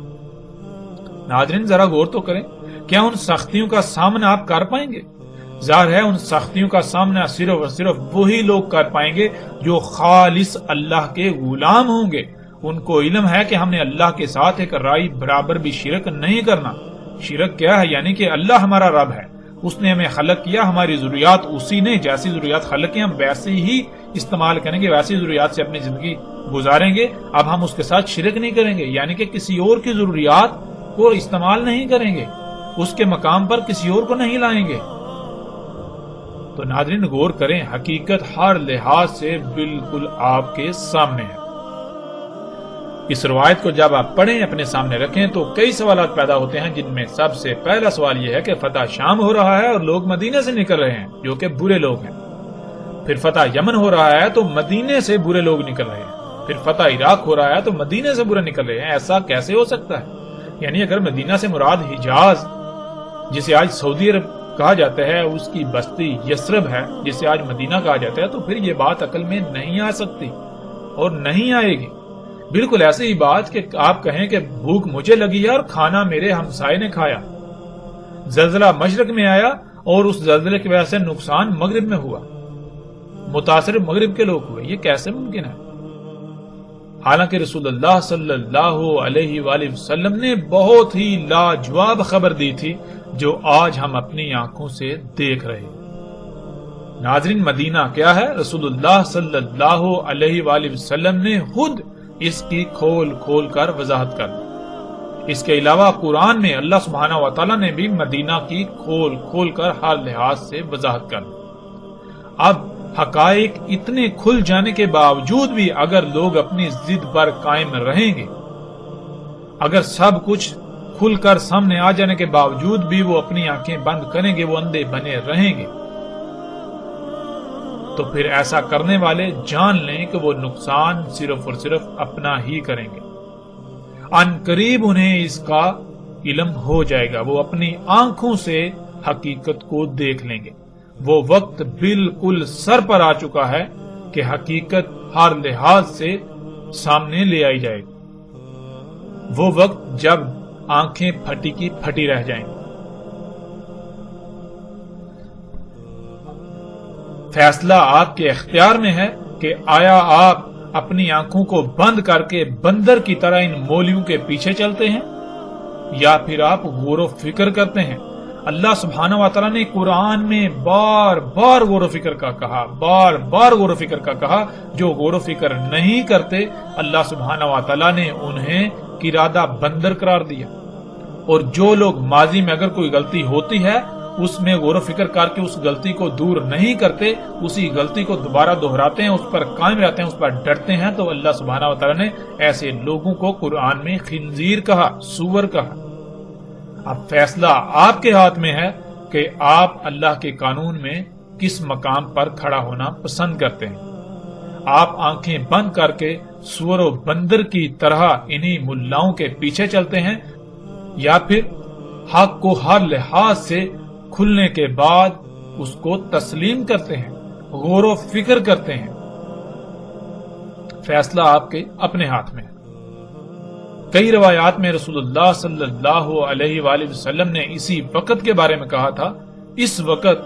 ناظرین ذرا غور تو کریں، کیا ان سختیوں کا سامنا آپ کر پائیں گے؟ ظاہر ہے ان سختیوں کا سامنا صرف اور صرف وہی لوگ کر پائیں گے جو خالص اللہ کے غلام ہوں گے۔ ان کو علم ہے کہ ہم نے اللہ کے ساتھ ایک رائے برابر بھی شرک نہیں کرنا۔ شرک کیا ہے؟ یعنی کہ اللہ ہمارا رب ہے، اس نے ہمیں خلق کیا، ہماری ضروریات اسی نے جیسی ضروریات خلق کی ہم ویسے ہی استعمال کریں گے، ویسی ضروریات سے اپنی زندگی گزاریں گے۔ اب ہم اس کے ساتھ شرک نہیں کریں گے، یعنی کہ کسی اور کی ضروریات کو استعمال نہیں کریں گے، اس کے مقام پر کسی اور کو نہیں لائیں گے۔ تو ناظرین غور کریں، حقیقت ہر لحاظ سے بالکل آپ کے سامنے ہے۔ اس روایت کو جب آپ پڑھیں، اپنے سامنے رکھیں تو کئی سوالات پیدا ہوتے ہیں، جن میں سب سے پہلا سوال یہ ہے کہ فتح شام ہو رہا ہے اور لوگ مدینے سے نکل رہے ہیں جو کہ برے لوگ ہیں۔ پھر فتح یمن ہو رہا ہے تو مدینے سے برے لوگ نکل رہے ہیں۔ پھر فتح عراق ہو رہا ہے تو مدینے سے برے نکل رہے ہیں۔ ایسا کیسے ہو سکتا ہے؟ یعنی اگر مدینہ سے مراد حجاز جسے آج سعودی عرب کہا جاتا ہے، اس کی بستی یثرب ہے جسے آج مدینہ کہا جاتا ہے، تو پھر یہ بات عقل میں نہیں آ سکتی اور نہیں آئے گی۔ بالکل ایسی ہی بات کہ آپ کہیں کہ بھوک مجھے لگی ہے اور کھانا میرے ہمسائے نے کھایا، زلزلہ مشرق میں آیا اور اس زلزلے کی وجہ سے نقصان مغرب میں ہوا۔ متاثر مغرب کے لوگ ہوئے، یہ کیسے ممکن ہے؟ حالانکہ رسول اللہ صلی اللہ علیہ وآلہ وسلم نے بہت ہی لاجواب خبر دی تھی جو آج ہم اپنی آنکھوں سے دیکھ رہے ہیں۔ ناظرین، مدینہ کیا ہے؟ رسول اللہ صلی اللہ علیہ وآلہ وسلم نے خود اس کی کھول کھول کر وضاحت کر دی۔ اس کے علاوہ قرآن میں اللہ سبحانہ و تعالیٰ نے بھی مدینہ کی کھول کھول کر ہر لحاظ سے وضاحت کر دی۔ اب حقائق اتنے کھل جانے کے باوجود بھی اگر لوگ اپنی ضد پر قائم رہیں گے، اگر سب کچھ کھل کر سامنے آ جانے کے باوجود بھی وہ اپنی آنکھیں بند کریں گے، وہ اندھے بنے رہیں گے، تو پھر ایسا کرنے والے جان لیں کہ وہ نقصان صرف اور صرف اپنا ہی کریں گے۔ ان قریب انہیں اس کا علم ہو جائے گا، وہ اپنی آنکھوں سے حقیقت کو دیکھ لیں گے۔ وہ وقت بالکل سر پر آ چکا ہے کہ حقیقت ہر لحاظ سے سامنے لے آئی جائے گی۔ وہ وقت جب آنکھیں پھٹی کی پھٹی رہ جائیں گی۔ فیصلہ آپ کے اختیار میں ہے کہ آیا آپ اپنی آنکھوں کو بند کر کے بندر کی طرح ان مولیوں کے پیچھے چلتے ہیں، یا پھر آپ غور و فکر کرتے ہیں۔ اللہ سبحانہ و تعالیٰ نے قرآن میں بار بار غور و فکر کا کہا، بار بار غور و فکر کا کہا۔ جو غور و فکر نہیں کرتے، اللہ سبحانہ و تعالیٰ نے انہیں قرادہ بندر قرار دیا۔ اور جو لوگ ماضی میں اگر کوئی غلطی ہوتی ہے اس میں غور و فکر کر کے اس غلطی کو دور نہیں کرتے، اسی غلطی کو دوبارہ دہراتے ہیں، اس پر قائم رہتے ہیں، اس پر ڈٹتے ہیں، تو اللہ سبحانہ و تعالیٰ نے ایسے لوگوں کو قرآن میں خنزیر کہا، سور کہا۔ اب فیصلہ آپ کے ہاتھ میں ہے کہ آپ اللہ کے قانون میں کس مقام پر کھڑا ہونا پسند کرتے ہیں۔ آپ آنکھیں بند کر کے سور و بندر کی طرح انہی ملاؤں کے پیچھے چلتے ہیں، یا پھر حق کو ہر لحاظ سے کھلنے کے بعد اس کو تسلیم کرتے ہیں، غور و فکر کرتے ہیں۔ فیصلہ آپ کے اپنے ہاتھ میں ہے۔ کئی روایات میں رسول اللہ صلی اللہ علیہ وآلہ وسلم نے اسی وقت کے بارے میں کہا تھا، اس وقت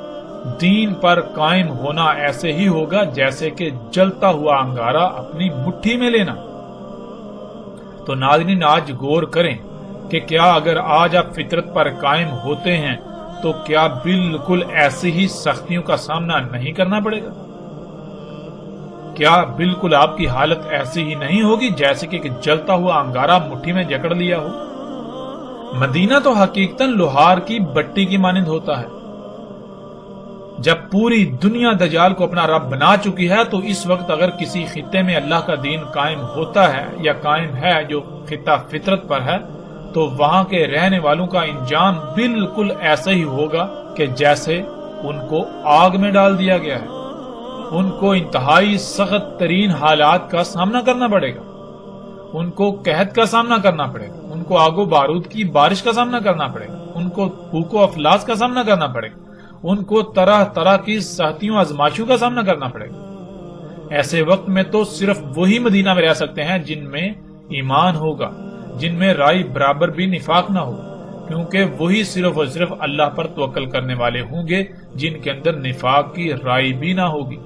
دین پر قائم ہونا ایسے ہی ہوگا جیسے کہ جلتا ہوا انگارہ اپنی مٹھی میں لینا۔ تو ناظرین، آج غور کریں کہ کیا اگر آج آپ فطرت پر قائم ہوتے ہیں تو کیا بالکل ایسی ہی سختیوں کا سامنا نہیں کرنا پڑے گا؟ کیا بالکل آپ کی حالت ایسی ہی نہیں ہوگی جیسے کہ جلتا ہوا انگارہ مٹھی میں جکڑ لیا ہو؟ مدینہ تو حقیقتاً لوہار کی بٹی کی مانند ہوتا ہے۔ جب پوری دنیا دجال کو اپنا رب بنا چکی ہے تو اس وقت اگر کسی خطے میں اللہ کا دین قائم ہوتا ہے یا قائم ہے جو خطہ فطرت پر ہے، تو وہاں کے رہنے والوں کا انجام بالکل ایسا ہی ہوگا کہ جیسے ان کو آگ میں ڈال دیا گیا ہے۔ ان کو انتہائی سخت ترین حالات کا سامنا کرنا پڑے گا، ان کو قحط کا سامنا کرنا پڑے گا، ان کو آگ و بارود کی بارش کا سامنا کرنا پڑے گا، ان کو بھوک و افلاس کا سامنا کرنا پڑے گا، ان کو طرح طرح کی سختیوں آزمائشوں کا سامنا کرنا پڑے گا۔ ایسے وقت میں تو صرف وہی مدینہ میں رہ سکتے ہیں جن میں ایمان ہوگا، جن میں رائے برابر بھی نفاق نہ ہو، کیونکہ وہی صرف اور صرف اللہ پر توکل کرنے والے ہوں گے جن کے اندر نفاق کی رائے بھی نہ ہوگی۔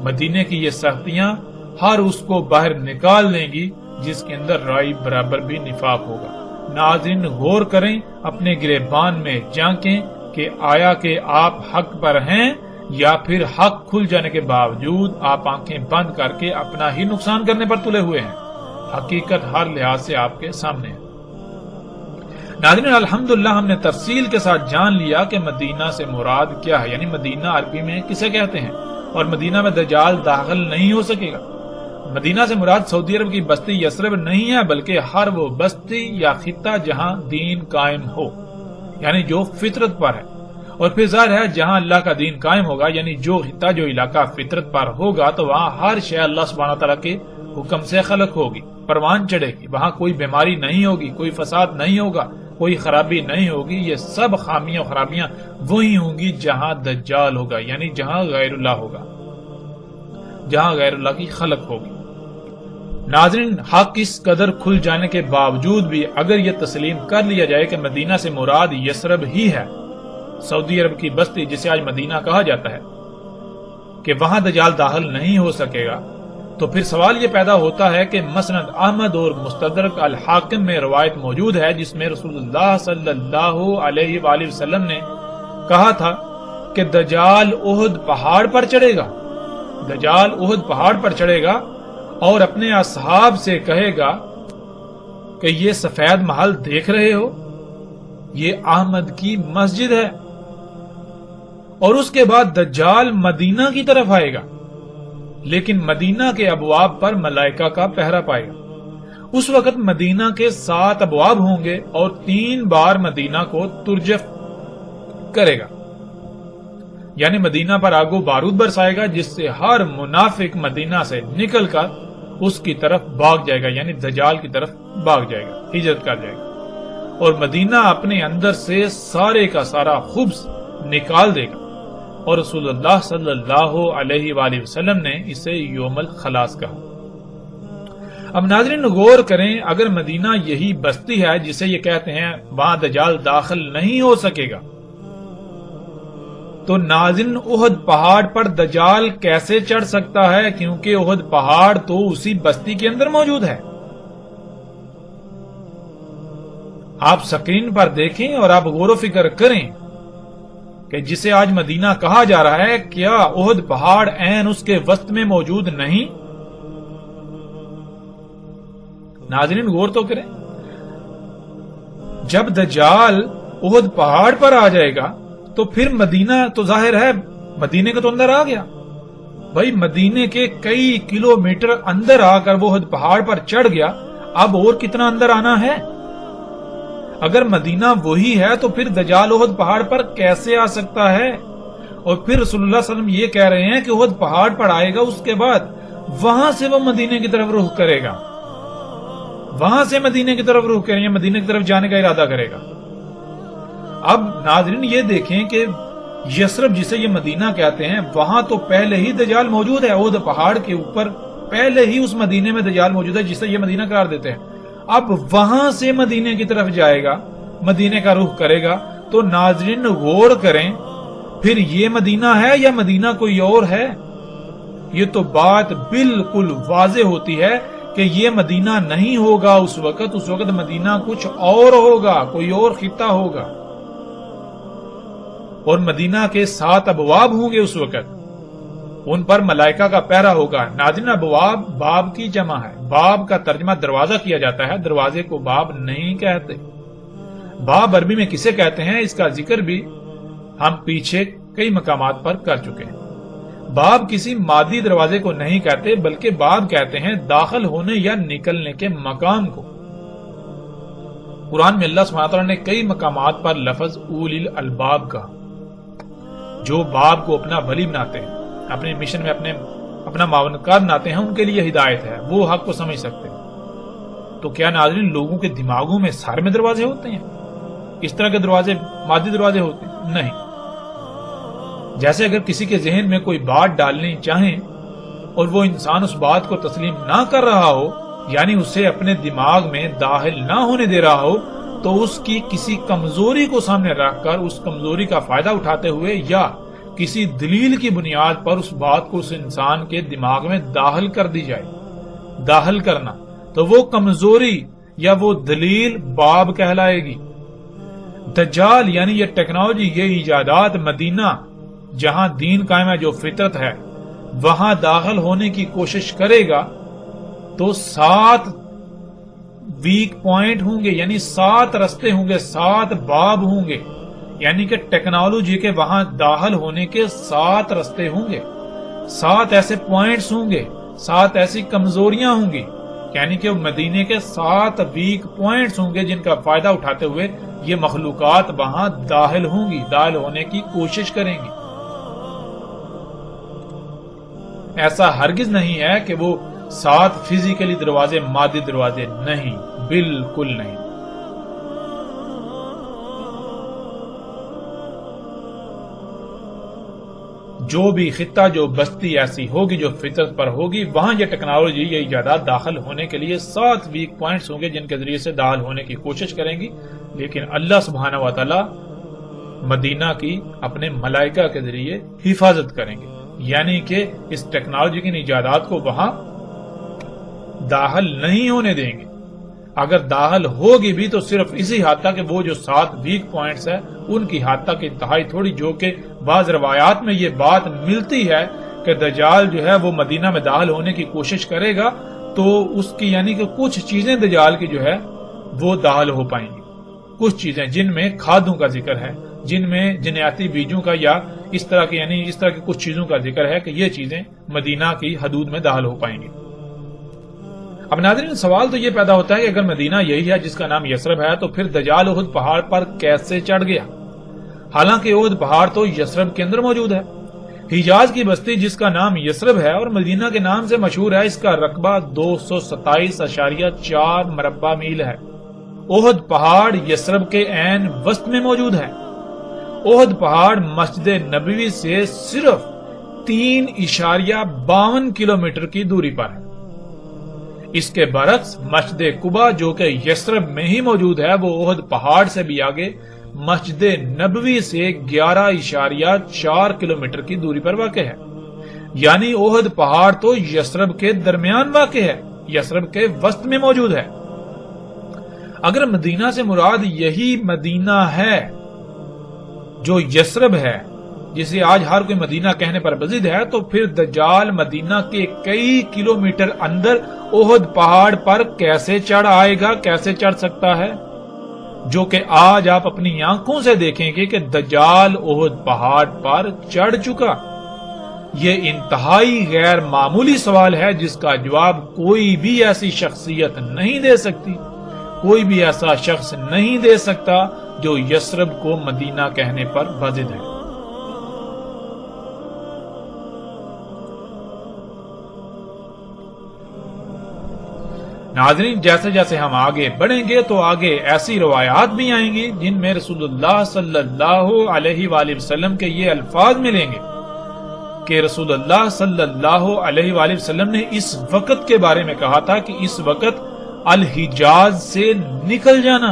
مدینے کی یہ سختیاں ہر اس کو باہر نکال لیں گی جس کے اندر رائے برابر بھی نفاق ہوگا۔ ناظرین، غور کریں، اپنے گریبان میں جھانکیں کہ آیا کہ آپ حق پر ہیں یا پھر حق کھل جانے کے باوجود آپ آنکھیں بند کر کے اپنا ہی نقصان کرنے پر تلے ہوئے ہیں۔ حقیقت ہر لحاظ سے آپ کے سامنے ہے۔ ناظرین، الحمدللہ ہم نے تفصیل کے ساتھ جان لیا کہ مدینہ سے مراد کیا ہے، یعنی مدینہ عربی میں کسے کہتے ہیں، اور مدینہ میں دجال داخل نہیں ہو سکے گا۔ مدینہ سے مراد سعودی عرب کی بستی یثرب نہیں ہے، بلکہ ہر وہ بستی یا خطہ جہاں دین قائم ہو، یعنی جو فطرت پر ہے۔ اور پھر ظاہر ہے جہاں اللہ کا دین قائم ہوگا، یعنی جو خطہ جو علاقہ فطرت پر ہوگا، تو وہاں ہر شے اللہ سبحانہ تعالیٰ کے حکم سے خلق ہوگی، پروان چڑھے گی، وہاں کوئی بیماری نہیں ہوگی، کوئی فساد نہیں ہوگا، کوئی خرابی نہیں ہوگی۔ یہ سب خامیاں خرابیاں وہی ہوں گی جہاں دجال ہوگا، یعنی جہاں غیر اللہ ہوگا، جہاں غیر اللہ کی خلق ہوگی۔ ناظرین، حق اس قدر کھل جانے کے باوجود بھی اگر یہ تسلیم کر لیا جائے کہ مدینہ سے مراد یثرب ہی ہے، سعودی عرب کی بستی جسے آج مدینہ کہا جاتا ہے، کہ وہاں دجال داخل نہیں ہو سکے گا، تو پھر سوال یہ پیدا ہوتا ہے کہ مسند احمد اور مستدرک الحاکم میں روایت موجود ہے جس میں رسول اللہ صلی اللہ علیہ وآلہ وسلم نے کہا تھا کہ دجال احد پہاڑ پر چڑھے گا، دجال احد پہاڑ پر چڑھے گا اور اپنے اصحاب سے کہے گا کہ یہ سفید محل دیکھ رہے ہو، یہ احمد کی مسجد ہے، اور اس کے بعد دجال مدینہ کی طرف آئے گا، لیکن مدینہ کے ابواب پر ملائکہ کا پہرا پائے گا۔ اس وقت مدینہ کے 7 ابواب ہوں گے اور 3 بار مدینہ کو ترجف کرے گا، یعنی مدینہ پر آگ و بارود برسائے گا، جس سے ہر منافق مدینہ سے نکل کر اس کی طرف بھاگ جائے گا، یعنی دجال کی طرف بھاگ جائے گا، ہجرت کر جائے گا، اور مدینہ اپنے اندر سے سارے کا سارا خبث نکال دے گا، اور رسول اللہ صلی اللہ علیہ وآلہ وسلم نے اسے یوم الخلاص کہا۔ اب ناظرین غور کریں، اگر مدینہ یہی بستی ہے جسے یہ کہتے ہیں وہاں دجال داخل نہیں ہو سکے گا، تو ناظرین احد پہاڑ پر دجال کیسے چڑھ سکتا ہے؟ کیونکہ احد پہاڑ تو اسی بستی کے اندر موجود ہے۔ آپ سکرین پر دیکھیں اور آپ غور و فکر کریں کہ جسے آج مدینہ کہا جا رہا ہے، کیا احد پہاڑ عین اس کے وسط میں موجود نہیں؟ ناظرین غور تو کریں، جب دجال احد پہاڑ پر آ جائے گا تو پھر مدینہ تو ظاہر ہے مدینے کا تو اندر آ گیا، بھائی مدینے کے کئی کلومیٹر اندر آ کر وہ احد پہاڑ پر چڑھ گیا، اب اور کتنا اندر آنا ہے؟ اگر مدینہ وہی ہے تو پھر دجال احد پہاڑ پر کیسے آ سکتا ہے؟ اور پھر رسول اللہ صلی اللہ علیہ وسلم یہ کہہ رہے ہیں کہ احد پہاڑ پر آئے گا، اس کے بعد وہاں سے وہ مدینے کی طرف رخ کرے گا، وہاں سے مدینے کی طرف رخ کریں گے، مدینے کی طرف جانے کا ارادہ کرے گا۔ اب ناظرین یہ دیکھیں کہ یثرب جسے یہ مدینہ کہتے ہیں، وہاں تو پہلے ہی دجال موجود ہے، احد پہاڑ کے اوپر پہلے ہی اس مدینے میں دجال موجود ہے جسے یہ مدینہ قرار دیتے ہیں۔ اب وہاں سے مدینے کی طرف جائے گا، مدینے کا رخ کرے گا، تو ناظرین غور کریں، پھر یہ مدینہ ہے یا مدینہ کوئی اور ہے؟ یہ تو بات بالکل واضح ہوتی ہے کہ یہ مدینہ نہیں ہوگا اس وقت مدینہ کچھ اور ہوگا، کوئی اور خطہ ہوگا، اور مدینہ کے 7 ابواب ہوں گے اس وقت، ان پر ملائکہ کا پہرا ہوگا۔ ناظرین ابواب باب کی جمع ہے، باب کا ترجمہ دروازہ کیا جاتا ہے، دروازے کو باب نہیں کہتے۔ باب عربی میں کسے کہتے ہیں اس کا ذکر بھی ہم پیچھے کئی مقامات پر کر چکے ہیں۔ باب کسی مادی دروازے کو نہیں کہتے، بلکہ باب کہتے ہیں داخل ہونے یا نکلنے کے مقام کو۔ قرآن میں اللہ سبحانہ وتعالی نے کئی مقامات پر لفظ اولی الالباب کا، جو باب کو اپنا ولی بناتے ہیں، اپنے مشن میں اپنا معاونکار بناتے ہیں، ان کے لیے ہدایت ہے، وہ حق کو سمجھ سکتے ہیں۔ تو کیا ناظرین لوگوں کے دماغوں میں سارے میں دروازے ہوتے ہیں؟ اس طرح کے دروازے مادی دروازے ہوتے ہیں؟ نہیں۔ جیسے اگر کسی کے ذہن میں کوئی بات ڈالنی چاہیں اور وہ انسان اس بات کو تسلیم نہ کر رہا ہو، یعنی اسے اپنے دماغ میں داخل نہ ہونے دے رہا ہو، تو اس کی کسی کمزوری کو سامنے رکھ کر اس کمزوری کا فائدہ اٹھاتے ہوئے یا کسی دلیل کی بنیاد پر اس بات کو اس انسان کے دماغ میں داخل کر دی جائے، داخل کرنا، تو وہ کمزوری یا وہ دلیل باب کہلائے گی۔ دجال یعنی یہ ٹیکنالوجی، یہ ایجادات مدینہ جہاں دین قائم ہے، جو فطرت ہے، وہاں داخل ہونے کی کوشش کرے گا تو 7 ویک پوائنٹ ہوں گے، یعنی 7 رستے ہوں گے، 7 باب ہوں گے، یعنی کہ ٹیکنالوجی کے وہاں داخل ہونے کے 7 رستے ہوں گے، 7 ایسے پوائنٹس ہوں گے، 7 ایسی کمزوریاں ہوں گی، یعنی کہ مدینے کے 7 ویک پوائنٹس ہوں گے جن کا فائدہ اٹھاتے ہوئے یہ مخلوقات وہاں داخل ہوں گی، داخل ہونے کی کوشش کریں گی۔ ایسا ہرگز نہیں ہے کہ وہ 7 فزیکلی دروازے مادی دروازے، نہیں، بالکل نہیں۔ جو بھی خطہ، جو بستی ایسی ہوگی جو فطرت پر ہوگی، وہاں یہ ٹیکنالوجی، یہ ایجادات داخل ہونے کے لیے 7 ویک پوائنٹس ہوں گے جن کے ذریعے سے داخل ہونے کی کوشش کریں گی، لیکن اللہ سبحانہ و تعالی مدینہ کی اپنے ملائکہ کے ذریعے حفاظت کریں گے۔ یعنی کہ اس ٹیکنالوجی کی ایجادات کو وہاں داخل نہیں ہونے دیں گے. اگر داخل ہوگی بھی تو صرف اسی حد تک کہ وہ جو 7 ویک پوائنٹس ہے ان کی حد تک انتہائی تھوڑی، جو کہ بعض روایات میں یہ بات ملتی ہے کہ دجال جو ہے وہ مدینہ میں داخل ہونے کی کوشش کرے گا تو اس کی یعنی کہ کچھ چیزیں دجال کی جو ہے وہ داخل ہو پائیں گی. کچھ چیزیں جن میں کھادوں کا ذکر ہے، جن میں جنیاتی بیجوں کا یا اس طرح کی یعنی اس طرح کی کچھ چیزوں کا ذکر ہے کہ یہ چیزیں مدینہ کی حدود میں داخل ہو پائیں گی. اب ناظرین سوال تو یہ پیدا ہوتا ہے کہ اگر مدینہ یہی ہے جس کا نام یثرب ہے تو پھر دجال احد پہاڑ پر کیسے چڑھ گیا؟ حالانکہ احد پہاڑ تو یثرب کے اندر موجود ہے. حجاز کی بستی جس کا نام یثرب ہے اور مدینہ کے نام سے مشہور ہے، اس کا رقبہ 227.4 مربع میل ہے. احد پہاڑ یثرب کے عین وسط میں موجود ہے. احد پہاڑ مسجد نبوی سے صرف 3.52 کلومیٹر کی دوری پر ہے. اس کے برعکس مسجد قباء جو کہ یثرب میں ہی موجود ہے وہ احد پہاڑ سے بھی آگے مسجد نبوی سے 11.4 کلومیٹر کی دوری پر واقع ہے. یعنی احد پہاڑ تو یثرب کے درمیان واقع ہے، یثرب کے وسط میں موجود ہے. اگر مدینہ سے مراد یہی مدینہ ہے جو یثرب ہے جسے آج ہر کوئی مدینہ کہنے پر بضد ہے، تو پھر دجال مدینہ کے کئی کلومیٹر اندر احد پہاڑ پر کیسے چڑھ آئے گا، کیسے چڑھ سکتا ہے؟ جو کہ آج آپ اپنی آنکھوں سے دیکھیں گے کہ دجال احد پہاڑ پر چڑھ چکا. یہ انتہائی غیر معمولی سوال ہے جس کا جواب کوئی بھی ایسی شخصیت نہیں دے سکتی، کوئی بھی ایسا شخص نہیں دے سکتا جو یثرب کو مدینہ کہنے پر بضد ہے. ناظرین جیسے جیسے ہم آگے بڑھیں گے تو آگے ایسی روایات بھی آئیں گی جن میں رسول اللہ صلی اللہ علیہ وآلہ وسلم کے یہ الفاظ ملیں گے کہ رسول اللہ صلی اللہ علیہ وآلہ وسلم نے اس وقت کے بارے میں کہا تھا کہ اس وقت الحجاز سے نکل جانا.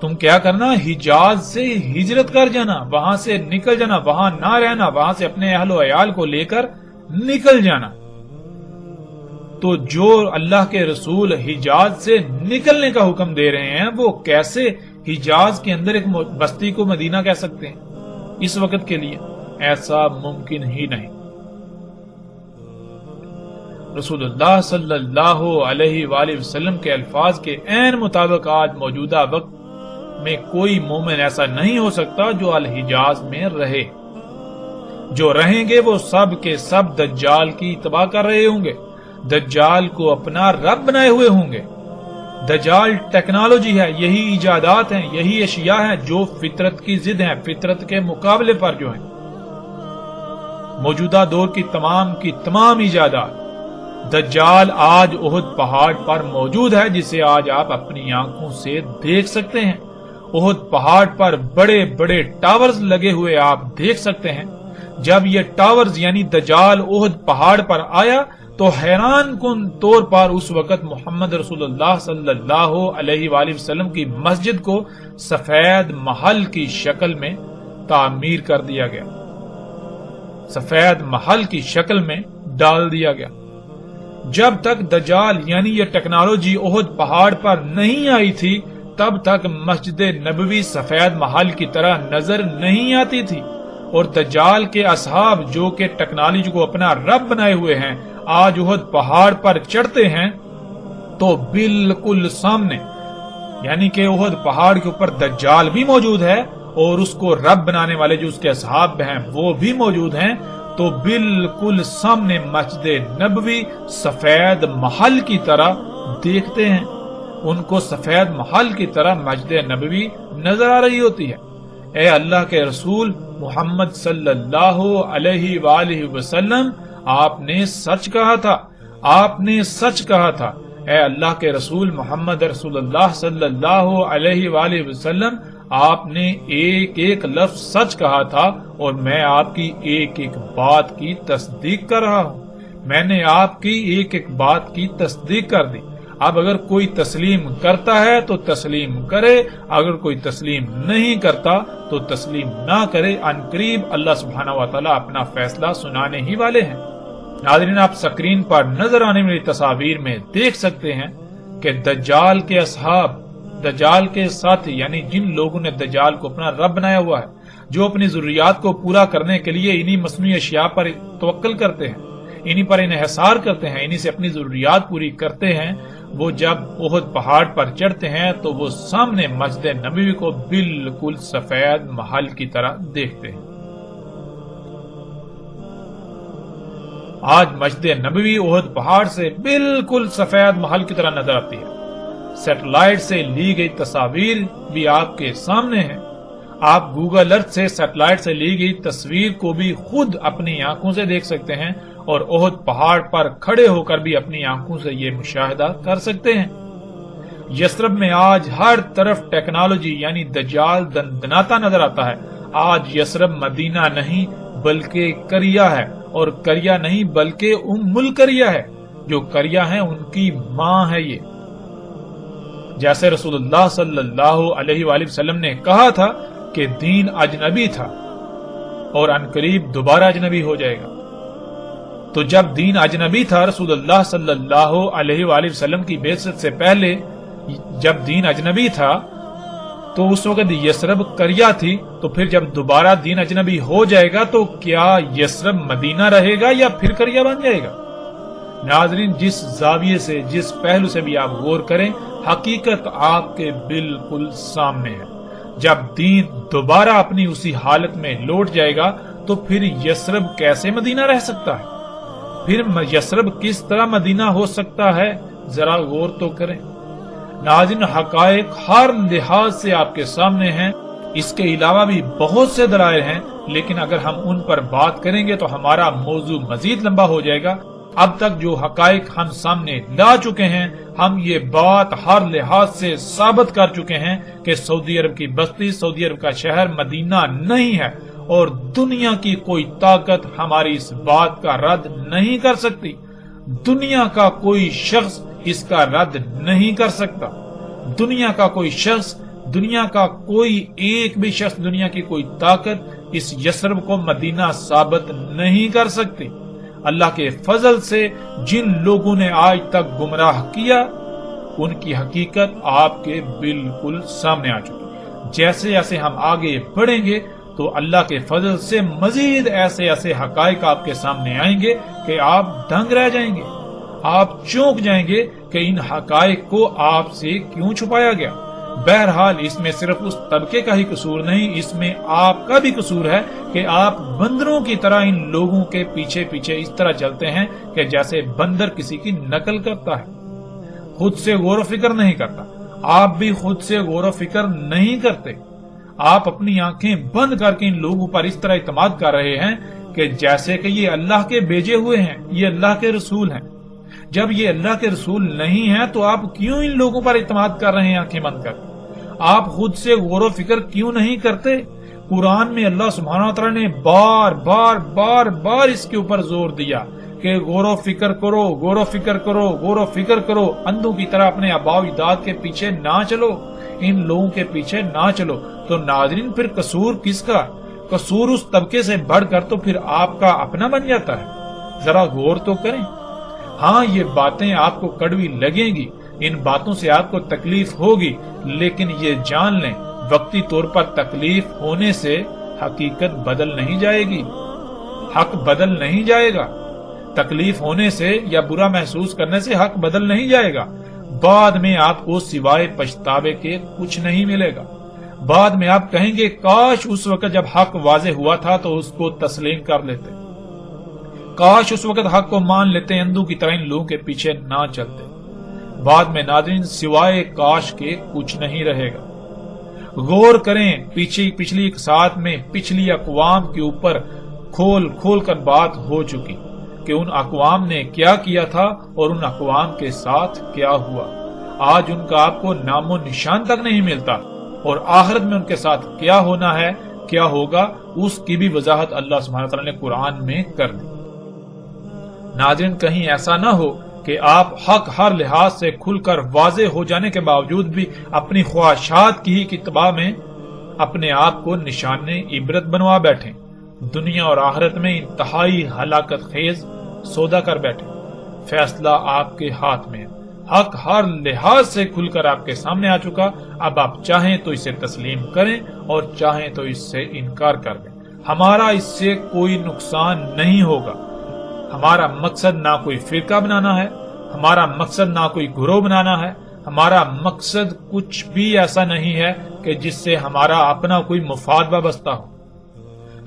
تم کیا کرنا؟ حجاز سے ہجرت کر جانا، وہاں سے نکل جانا، وہاں نہ رہنا، وہاں سے اپنے اہل و عیال کو لے کر نکل جانا. تو جو اللہ کے رسول حجاز سے نکلنے کا حکم دے رہے ہیں وہ کیسے حجاز کے اندر ایک بستی کو مدینہ کہہ سکتے ہیں اس وقت کے لیے؟ ایسا ممکن ہی نہیں. رسول اللہ صلی اللہ علیہ وآلہ وسلم کے الفاظ کے عین مطابق آج موجودہ وقت میں کوئی مومن ایسا نہیں ہو سکتا جو الحجاز میں رہے. جو رہیں گے وہ سب کے سب دجال کی اتباع کر رہے ہوں گے، دجال کو اپنا رب بنائے ہوئے ہوں گے. دجال ٹیکنالوجی ہے، یہی ایجادات ہیں، یہی اشیاء ہیں جو فطرت کی ضد ہیں، فطرت کے مقابلے پر جو ہیں. موجودہ دور کی تمام ایجادات دجال آج احد پہاڑ پر موجود ہے جسے آج آپ اپنی آنکھوں سے دیکھ سکتے ہیں. احد پہاڑ پر بڑے بڑے ٹاورز لگے ہوئے آپ دیکھ سکتے ہیں. جب یہ ٹاورز یعنی دجال احد پہاڑ پر آیا تو حیران کن طور پر اس وقت محمد رسول اللہ صلی اللہ علیہ وآلہ وسلم کی مسجد کو سفید محل کی شکل میں تعمیر کر دیا گیا، سفید محل کی شکل میں ڈال دیا گیا. جب تک دجال یعنی یہ ٹیکنالوجی احد پہاڑ پر نہیں آئی تھی تب تک مسجد نبوی سفید محل کی طرح نظر نہیں آتی تھی. اور دجال کے اصحاب جو کہ ٹیکنالوجی کو اپنا رب بنائے ہوئے ہیں آج احد پہاڑ پر چڑھتے ہیں تو بالکل سامنے یعنی کہ احد پہاڑ کے اوپر دجال بھی موجود ہے اور اس کو رب بنانے والے جو اس کے اصحاب ہیں وہ بھی موجود ہیں. تو بالکل سامنے مسجد نبوی سفید محل کی طرح دیکھتے ہیں، ان کو سفید محل کی طرح مسجد نبوی نظر آ رہی ہوتی ہے. اے اللہ کے رسول محمد صلی اللہ علیہ وآلہ وسلم، آپ نے سچ کہا تھا، آپ نے سچ کہا تھا. اے اللہ کے رسول محمد رسول اللہ صلی اللہ علیہ وآلہ وسلم، آپ نے ایک ایک لفظ سچ کہا تھا اور میں آپ کی ایک ایک بات کی تصدیق کر رہا ہوں. میں نے آپ کی ایک ایک بات کی تصدیق کر دی. اب اگر کوئی تسلیم کرتا ہے تو تسلیم کرے، اگر کوئی تسلیم نہیں کرتا تو تسلیم نہ کرے۔ ان قریب اللہ سبحانہ و تعالیٰ اپنا فیصلہ سنانے ہی والے ہیں۔ ناظرین، آپ سکرین پر نظر آنے والی تصاویر میں دیکھ سکتے ہیں کہ دجال کے اصحاب، دجال کے ساتھی، یعنی جن لوگوں نے دجال کو اپنا رب بنایا ہوا ہے، جو اپنی ضروریات کو پورا کرنے کے لیے انہی مصنوعی اشیاء پر توکل کرتے ہیں، انہی پر انحصار کرتے ہیں، انہی سے اپنی ضروریات پوری کرتے ہیں، وہ جب احد پہاڑ پر چڑھتے ہیں تو وہ سامنے مسجد نبوی کو بالکل سفید محل کی طرح دیکھتے ہیں۔ آج مسجد نبوی احد پہاڑ سے بالکل سفید محل کی طرح نظر آتی ہے۔ سیٹلائٹ سے لی گئی تصاویر بھی آپ کے سامنے ہیں۔ آپ گوگل ارتھ سے سیٹلائٹ سے لی گئی تصویر کو بھی خود اپنی آنکھوں سے دیکھ سکتے ہیں اور احد پہاڑ پر کھڑے ہو کر بھی اپنی آنکھوں سے یہ مشاہدہ کر سکتے ہیں۔ یثرب میں آج ہر طرف ٹیکنالوجی یعنی دجال دندناتا نظر آتا ہے۔ آج یثرب مدینہ نہیں بلکہ قریہ ہے، اور قریہ نہیں بلکہ ام القریہ ہے۔ جو قریہ ہیں ان کی ماں ہے یہ۔ جیسے رسول اللہ صلی اللہ علیہ وآلہ وسلم نے کہا تھا کہ دین اجنبی تھا اور عنقریب دوبارہ اجنبی ہو جائے گا، تو جب دین اجنبی تھا رسول اللہ صلی اللہ علیہ وآلہ وسلم کی بعثت سے پہلے، جب دین اجنبی تھا تو اس وقت یثرب قریہ تھی، تو پھر جب دوبارہ دین اجنبی ہو جائے گا تو کیا یثرب مدینہ رہے گا یا پھر قریہ بن جائے گا؟ ناظرین، جس زاویے سے، جس پہلو سے بھی آپ غور کریں، حقیقت آپ کے بالکل سامنے ہے۔ جب دین دوبارہ اپنی اسی حالت میں لوٹ جائے گا تو پھر یثرب کیسے مدینہ رہ سکتا ہے؟ پھر یثرب کس طرح مدینہ ہو سکتا ہے؟ ذرا غور تو کریں۔ ناظرین، حقائق ہر لحاظ سے آپ کے سامنے ہیں۔ اس کے علاوہ بھی بہت سے دلائل ہیں، لیکن اگر ہم ان پر بات کریں گے تو ہمارا موضوع مزید لمبا ہو جائے گا۔ اب تک جو حقائق ہم سامنے لا چکے ہیں، ہم یہ بات ہر لحاظ سے ثابت کر چکے ہیں کہ سعودی عرب کی بستی، سعودی عرب کا شہر مدینہ نہیں ہے، اور دنیا کی کوئی طاقت ہماری اس بات کا رد نہیں کر سکتی۔ دنیا کا کوئی شخص اس کا رد نہیں کر سکتا۔ دنیا کا کوئی شخص، دنیا کا کوئی ایک بھی شخص، دنیا کی کوئی طاقت اس یثرب کو مدینہ ثابت نہیں کر سکتی۔ اللہ کے فضل سے جن لوگوں نے آج تک گمراہ کیا، ان کی حقیقت آپ کے بالکل سامنے آ چکی۔ جیسے جیسے ہم آگے بڑھیں گے تو اللہ کے فضل سے مزید ایسے ایسے حقائق آپ کے سامنے آئیں گے کہ آپ دنگ رہ جائیں گے، آپ چونک جائیں گے کہ ان حقائق کو آپ سے کیوں چھپایا گیا۔ بہرحال اس میں صرف اس طبقے کا ہی قصور نہیں، اس میں آپ کا بھی قصور ہے کہ آپ بندروں کی طرح ان لوگوں کے پیچھے پیچھے اس طرح چلتے ہیں کہ جیسے بندر کسی کی نقل کرتا ہے، خود سے غور و فکر نہیں کرتا۔ آپ بھی خود سے غور و فکر نہیں کرتے۔ آپ اپنی آنکھیں بند کر کے ان لوگوں پر اس طرح اعتماد کر رہے ہیں کہ جیسے کہ یہ اللہ کے بھیجے ہوئے ہیں، یہ اللہ کے رسول ہیں۔ جب یہ اللہ کے رسول نہیں ہیں تو آپ کیوں ان لوگوں پر اعتماد کر رہے ہیں آنکھیں بند کر؟ آپ خود سے غور و فکر کیوں نہیں کرتے؟ قرآن میں اللہ سبحانہ و تعالیٰ نے بار بار بار بار اس کے اوپر زور دیا کہ غور و فکر کرو، غور و فکر کرو، غور و فکر کرو، اندھوں کی طرح اپنے آباء و اجداد کے پیچھے نہ چلو، ان لوگوں کے پیچھے نہ چلو۔ تو ناظرین، پھر قصور کس کا؟ قصور اس طبقے سے بڑھ کر تو پھر آپ کا اپنا بن جاتا ہے۔ ذرا غور تو کریں۔ ہاں، یہ باتیں آپ کو کڑوی لگیں گی، ان باتوں سے آپ کو تکلیف ہوگی، لیکن یہ جان لیں وقتی طور پر تکلیف ہونے سے حقیقت بدل نہیں جائے گی، حق بدل نہیں جائے گا۔ تکلیف ہونے سے یا برا محسوس کرنے سے حق بدل نہیں جائے گا۔ بعد میں آپ کو سوائے پچھتاوے کے کچھ نہیں ملے گا۔ بعد میں آپ کہیں گے کاش اس وقت جب حق واضح ہوا تھا تو اس کو تسلیم کر لیتے، کاش اس وقت حق کو مان لیتے، اندھوں کی طرح ان لوگوں کے پیچھے نہ چلتے۔ بعد میں ناظرین سوائے کاش کے کچھ نہیں رہے گا۔ غور کریں، پچھلی ایک ساتھ میں پچھلی اقوام کے اوپر کھول کھول کر بات ہو چکی کہ ان اقوام نے کیا کیا تھا اور ان اقوام کے ساتھ کیا ہوا۔ آج ان کا آپ کو نام و نشان تک نہیں ملتا، اور آخرت میں ان کے ساتھ کیا ہونا ہے، کیا ہوگا، اس کی بھی وضاحت اللہ سبحانہ وتعالی نے قرآن میں کر دی۔ ناظرین، کہیں ایسا نہ ہو کہ آپ حق ہر لحاظ سے کھل کر واضح ہو جانے کے باوجود بھی اپنی خواہشات کی ہی اتباع میں اپنے آپ کو نشان عبرت بنوا بیٹھیں، دنیا اور آخرت میں انتہائی ہلاکت خیز سودا کر بیٹھیں۔ فیصلہ آپ کے ہاتھ میں ہے، حق ہر لحاظ سے کھل کر آپ کے سامنے آ چکا، اب آپ چاہیں تو اسے تسلیم کریں اور چاہیں تو اس سے انکار کر دیں۔ ہمارا اس سے کوئی نقصان نہیں ہوگا۔ ہمارا مقصد نہ کوئی فرقہ بنانا ہے، ہمارا مقصد نہ کوئی گروہ بنانا ہے، ہمارا مقصد کچھ بھی ایسا نہیں ہے کہ جس سے ہمارا اپنا کوئی مفاد وابستہ ہو۔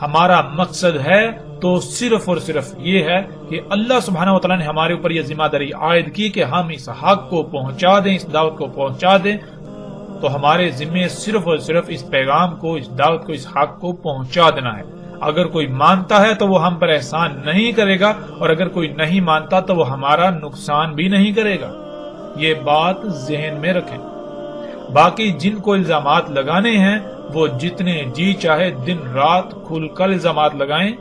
ہمارا مقصد ہے تو صرف اور صرف یہ ہے کہ اللہ سبحانہ وتعالی نے ہمارے اوپر یہ ذمہ داری عائد کی کہ ہم اس حق کو پہنچا دیں، اس دعوت کو پہنچا دیں، تو ہمارے ذمے صرف اور صرف اس پیغام کو، اس دعوت کو، اس حق کو پہنچا دینا ہے۔ اگر کوئی مانتا ہے تو وہ ہم پر احسان نہیں کرے گا، اور اگر کوئی نہیں مانتا تو وہ ہمارا نقصان بھی نہیں کرے گا۔ یہ بات ذہن میں رکھیں۔ باقی جن کو الزامات لگانے ہیں وہ جتنے جی چاہے دن رات کھل کر الزامات لگائیں۔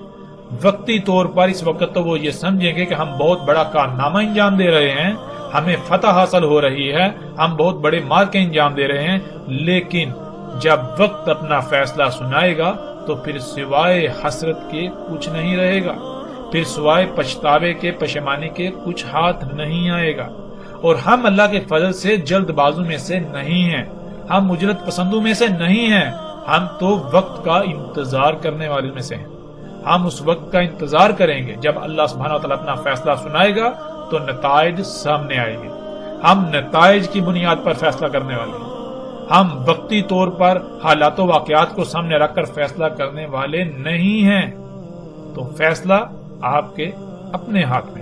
وقتی طور پر اس وقت تو وہ یہ سمجھیں گے کہ ہم بہت بڑا کارنامہ انجام دے رہے ہیں، ہمیں فتح حاصل ہو رہی ہے، ہم بہت بڑے مارکے انجام دے رہے ہیں، لیکن جب وقت اپنا فیصلہ سنائے گا تو پھر سوائے حسرت کے کچھ نہیں رہے گا، پھر سوائے پچھتاوے کے، پشیمانی کے کچھ ہاتھ نہیں آئے گا۔ اور ہم اللہ کے فضل سے جلد بازوں میں سے نہیں ہیں، ہم اجرت پسندوں میں سے نہیں ہیں، ہم تو وقت کا انتظار کرنے والے میں سے ہیں۔ ہم اس وقت کا انتظار کریں گے جب اللہ سبحانہ وتعالی اپنا فیصلہ سنائے گا تو نتائج سامنے آئیں گے۔ ہم نتائج کی بنیاد پر فیصلہ کرنے والے ہیں، ہم وقتی طور پر حالات و واقعات کو سامنے رکھ کر فیصلہ کرنے والے نہیں ہیں۔ تو فیصلہ آپ کے اپنے ہاتھ میں۔